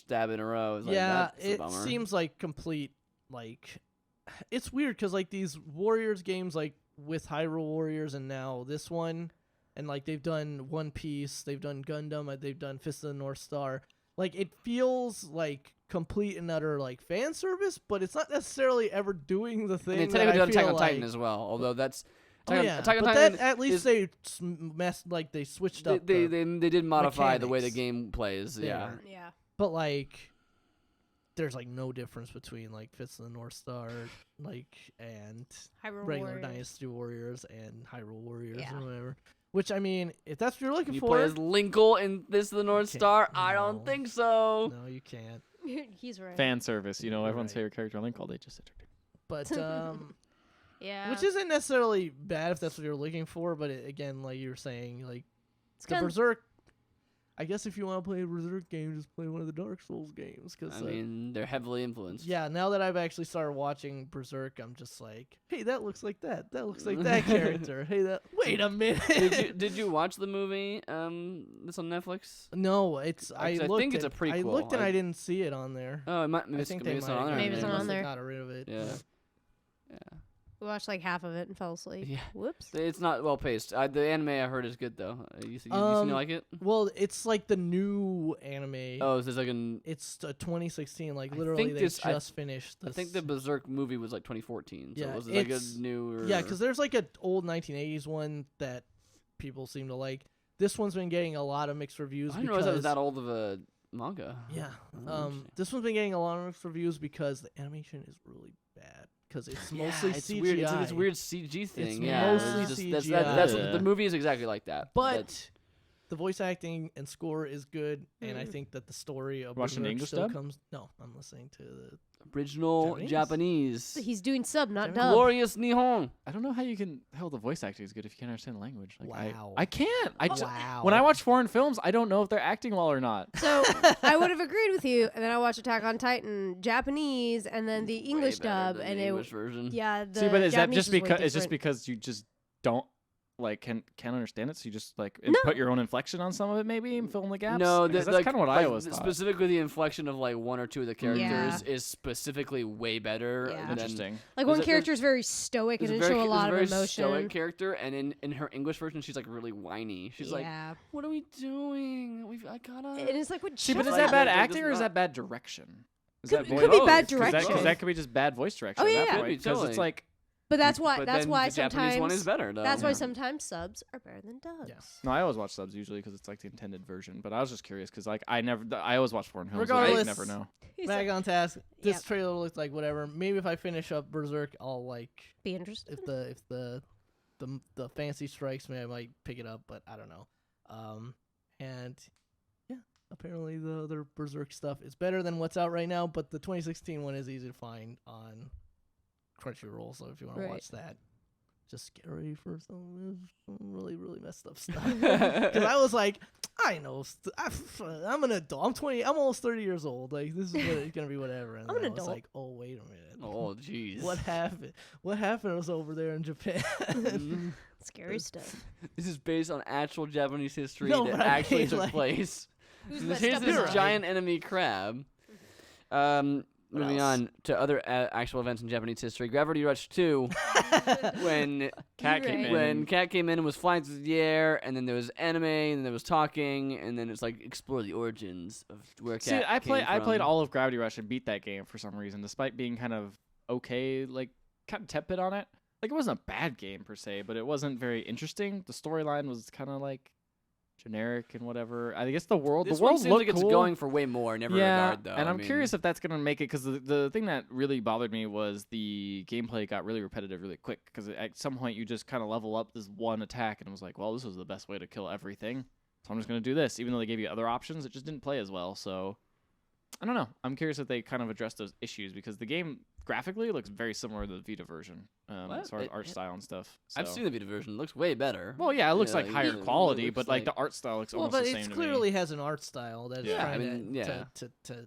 stab in a row. It's like, Yeah, that's a it bummer. seems like complete like it's weird because like these Warriors games like with Hyrule Warriors and now this one and like they've done One Piece, they've done Gundam, they've done Fist of the North Star. Like it feels like complete and utter like fan service, but it's not necessarily ever doing the thing. and they that technically I done Attack feel on Titan like- as well, although that's Oh, Attack on- yeah, Attack on but Titan that, at least is- they like they switched up. they the- did modify the way the mechanics game plays. Yeah. there. Yeah. But like, there's like no difference between like Fist of the North Star, like and Hyrule regular Warriors. Dynasty Warriors and Hyrule Warriors Yeah. or whatever. Which I mean, if that's what you're looking You for, play as Linkle in This the North can't- Star? I no. don't think so. no, you can't. He's right. Fan service. You know, everyone's Right. favorite character Link. All they just introduced. But Yeah. which isn't necessarily bad if that's what you're looking for. But again, like you were saying, like It's the kinda- Berserk. I guess if you want to play a Berserk game, just play one of the Dark Souls games. Cause, I mean, they're heavily influenced. yeah, now that I've actually started watching Berserk, I'm just like, hey, that looks like that. That looks like that character. Hey, that. Wait a minute. Did you watch the movie? That's on Netflix. No, it's. I looked. think it's a prequel. I looked and I didn't see it on there. Oh, it might. Maybe I think maybe they it's might. not on there. Maybe it's they not must on have there. got rid of it. Yeah. We watched like half of it and fell asleep. Yeah. Whoops. It's not well paced. The anime I heard is good though. You like it? Well, it's like the new anime. Oh, so it's like an. It's 2016. Like I literally, think they this- I- just finished. I This. think the Berserk movie was like 2014. So Yeah, was it like a it's- new? Yeah, because there's like an old 1980s one that people seem to like. This one's been getting a lot of mixed reviews. I didn't realize that was that old of a manga. Yeah. Oh, interesting. This one's been getting a lot of mixed reviews because the animation is really bad. Because it's mostly it's CGI. weird. It's like this weird CG thing. It's yeah, mostly it's CGI. That's what, Yeah. the movie is exactly like that. But the voice acting and score is good, and I Mm. think that the story of Watching the Berserk English still dub? comes. No, I'm listening to the. Original Japanese? Japanese. He's doing sub, not Japanese. dub. Glorious Nihon. I don't know how you can. Hell, the voice acting is good if you can't understand the language. Like, Wow. I can't. Wow. When I watch foreign films, I don't know if they're acting well or not. So I would have agreed with you, and then I watched Attack on Titan Japanese, and then the English Way better dub, than and the it English version. yeah. The See, but is that Japanese just was way because it's just different. because you just don't like can't understand it, so you just like No. put your own inflection on some of it, maybe, and fill in the gaps? No, 'Cause that's like- kind of what I like, always thought. Specifically, the inflection of like one or two of the characters Yeah. is specifically way better. Yeah. Than, Interesting. Like There's one a- character is very stoic and There's didn't show a lot of very emotion. stoic character, and in her English version, she's like really whiny. She's like, yeah, "What are we doing? I gotta." and it's like what? See, but shut is like that bad that, like, acting this or is not- that bad direction? Is Could- that could be both? bad 'Cause direction. that could be just bad voice direction. Oh, at yeah. that Could point, be, because totally. it's like But that's why. But That's then why the Japanese one is sometimes. better. Though. That's why Yeah. sometimes subs are better than dubs. Yes. no, I always watch subs usually because it's like the intended version. But I was just curious because like I always watch foreign films. So I Regardless, never know. He's Back like, on task. This Yep. trailer looks like whatever. Maybe if I finish up Berserk, I'll like be interested. if the fancy strikes me, I might pick it up. But I don't know. And yeah, apparently the other Berserk stuff is better than what's out right now. But the 2016 one is easy to find on Crunchyroll. So if you want Right. to watch that, just get ready for some really, really messed up stuff. Because I was like, I know, I'm an adult. I'm 20. I'm almost 30 years old. Like this is what it's gonna be, whatever. And I'm an then I was adult. like, oh wait a minute. Oh, jeez. What happened? What happened was over there in Japan. Mm. Scary stuff. This is based on actual Japanese history No, that but I actually mean, took like- place. Who's Here's messed this up You're in right. giant enemy crab. What Moving else? on to other actual events in Japanese history. Gravity Rush 2, when Cat You're came right. in. when Cat came in and was flying through the air, and then there was anime, and then there was talking, and then it's like explore the origins of where Cat See, I came played from. all of Gravity Rush and beat that game for some reason, despite being kind of okay, like kind of tepid on it. Like it wasn't a bad game per se, but it wasn't very interesting. The storyline was kind of like generic and whatever. I guess the world This the one world seems looked like it's cool. going for way more in every regard, though. and I I'm mean, curious if that's gonna make it because the thing that really bothered me was the gameplay got really repetitive really quick because at some point you just kind of level up this one attack and it was like, well, this was the best way to kill everything, so I'm just gonna do this. Even though they gave you other options, it just didn't play as well. So I don't know. I'm curious if they kind of address those issues because the game graphically looks very similar to the Vita version What? as far as It- art style and stuff. I've so- seen the Vita version. It looks way better. Well, yeah, it looks like it higher looks- quality, it but looks like the art style looks Well, almost but the it same to me. clearly has an art style that's Yeah, I trying mean, yeah. to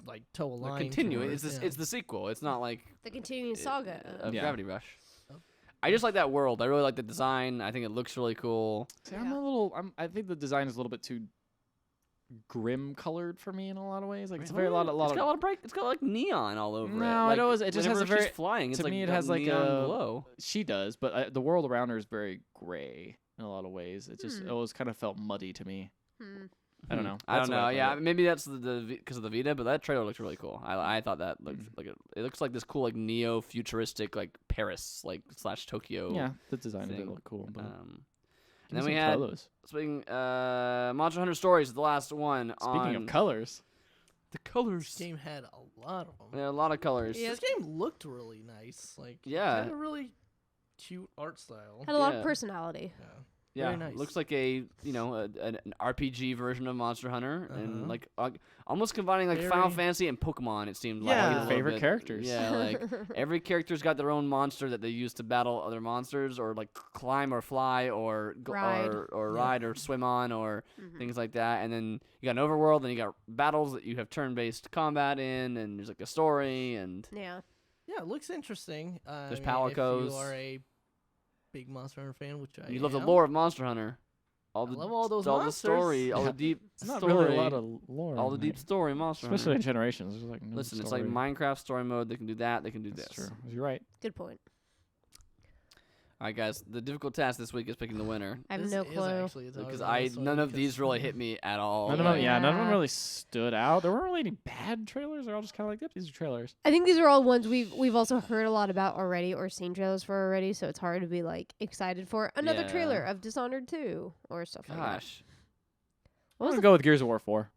like toe a Like, line. continue. towards, It's yeah. it's the sequel. It's not like The continuing saga. of Yeah. Gravity Rush. Oh. I just like that world. I really like the design. I think it looks really cool. See, I'm Yeah. a little. I think the design is a little bit too grim colored for me in a lot of ways. Like it's a very lot It's got a lot of bright. It's got like neon all over it. No, it Like, always- it just has whenever a very- she's flying. It's to like me, it got has like neon a- glow. She does, but the world around her is very gray in a lot of ways. It just Hmm. always kind of felt muddy to me. Hmm. I don't know. I That's don't what know. I Yeah, thought. maybe that's the because of the Vita, but that trailer looks really cool. I thought that looked Mm. like it looks like this cool like neo futuristic like Paris like / Tokyo. Yeah, the design of thing. it looked cool. But Um, give and then me we some had colors. speaking Monster Hunter Stories is the last one. Speaking on of colors, the colors, This game had a lot of them. yeah, a lot of colors. Yeah. This game looked really nice. Like, Yeah. it had a really cute art style. Had a lot Yeah. of personality. Yeah. Yeah, Very nice. looks like an RPG version of Monster Hunter, and like almost combining like Final Very- Fantasy and Pokemon. It seemed Yeah. like a little Favorite bit. characters. Yeah, like every character's got their own monster that they use to battle other monsters, or like climb or fly or Ride. or Yeah. ride or swim on or Mhm. things like that. And then you got an overworld, and you got battles that you have turn-based combat in, and there's like a story and. Yeah. Yeah, it looks interesting. There's If Palicos. you are a big Monster Hunter fan, which I You love the am, lore of Monster Hunter. I love all those all monsters. the story, all Yeah. the deep It's not story, really a lot of lore. all the in deep there. story in Monster Especially in Hunter. Generations. There's like no Listen, it's story. like Minecraft story mode. They can do that. They can do That's this. true. You're right. Good point. All right, guys. The difficult task this week is picking the winner I have This no is clue. actually a because hard one, none of because- these really hit me at all. None of them, Like, none of them Yeah. really stood out. There weren't really any bad trailers. They're all just kind of like, yep, these are trailers. I think these are all ones we've also heard a lot about already or seen trailers for already, so it's hard to be like excited for another trailer Yeah. of Dishonored 2 or stuff like Gosh, I'm that. What was gonna go with Gears of War 4.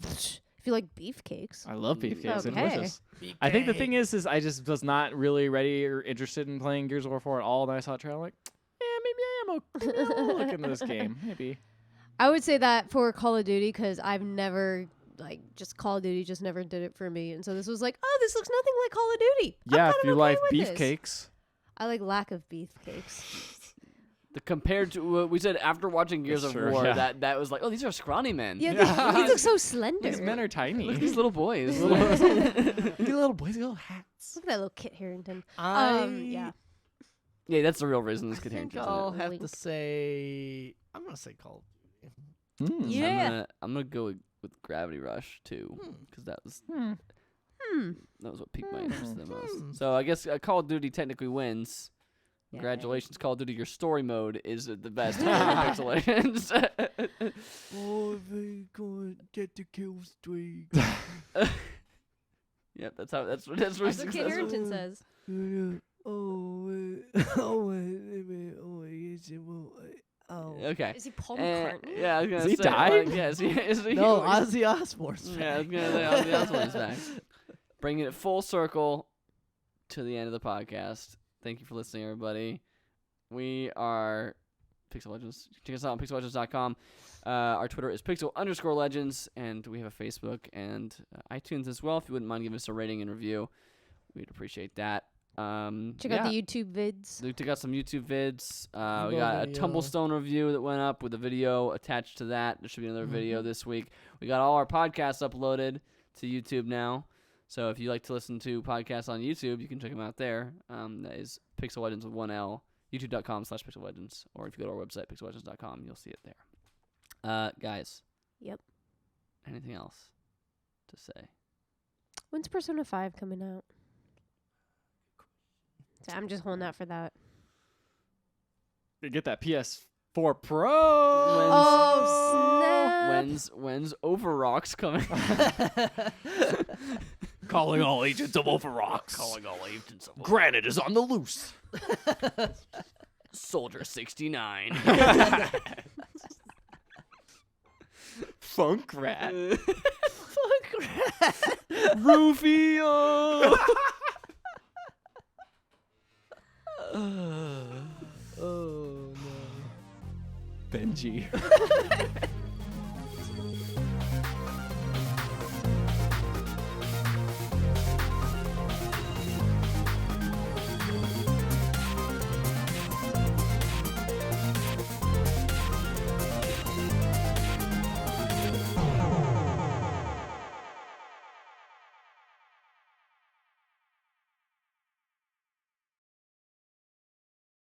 if you like beefcakes? I love beefcakes. They're Okay. delicious. I think the thing is I just was not really ready or interested in playing Gears of War 4 at all. And I saw a trailer like, maybe I'll look into this game. Maybe. I would say that for Call of Duty because I've never just Call of Duty just never did it for me, and so this was like, oh, this looks nothing like Call of Duty. I'm Yeah, kind if of you okay like with this. beefcakes. I like lack of beefcakes. compared to what we said after watching Gears That's of true, War, yeah. that was like, oh, these are scrawny men. Yeah, Yeah. these look so slender. These men are tiny. Look at these little boys. little boys, little hats. Look at that little Kit Harington. Yeah. Yeah, that's the real reason this I could think hang. I'll have Link. to say I'm gonna say Call. Yeah. I'm gonna go with Gravity Rush too, because that was what piqued my interest the most. So I guess Call of Duty technically wins. Congratulations, Call of Duty. Your story mode is the best in Pixel Legends. Oh, they gonna get the kill streak. Yep, that's what That's what Kit successful. Harington says. Okay. Is he Paul And- McCartney? yeah, I was gonna Has he say, died? like, yeah, is he, No, Ozzy Osbourne's Yeah, I was back. gonna say Ozzy Osbourne's back. Bringing it full circle to the end of the podcast. Thank you for listening, everybody. We are Pixel Legends. Check us out on pixellegends.com. Our Twitter is pixel_legends, and we have a Facebook and iTunes as well. If you wouldn't mind giving us a rating and review, we'd appreciate that. Check out the YouTube vids. We took out some YouTube vids. Love We got a video. Tumblestone review that went up with a video attached to that. There should be another video this week. We got all our podcasts uploaded to YouTube now. So if you like to listen to podcasts on YouTube, you can check them out there. That is Pixel Legends with 1L, youtube.com/Pixel Legends. Or if you go to our website, pixellegends.com, you'll see it there. Guys. Yep. Anything else to say? When's Persona 5 coming out? So I'm just holding out for that. You get that PS4 Pro. Oh, snap. When's Overrocks coming? Calling all agents of Overrocks. Calling all agents of Granite is on the loose. Soldier 69. Funk Rat. Rufio. Oh no. Benji.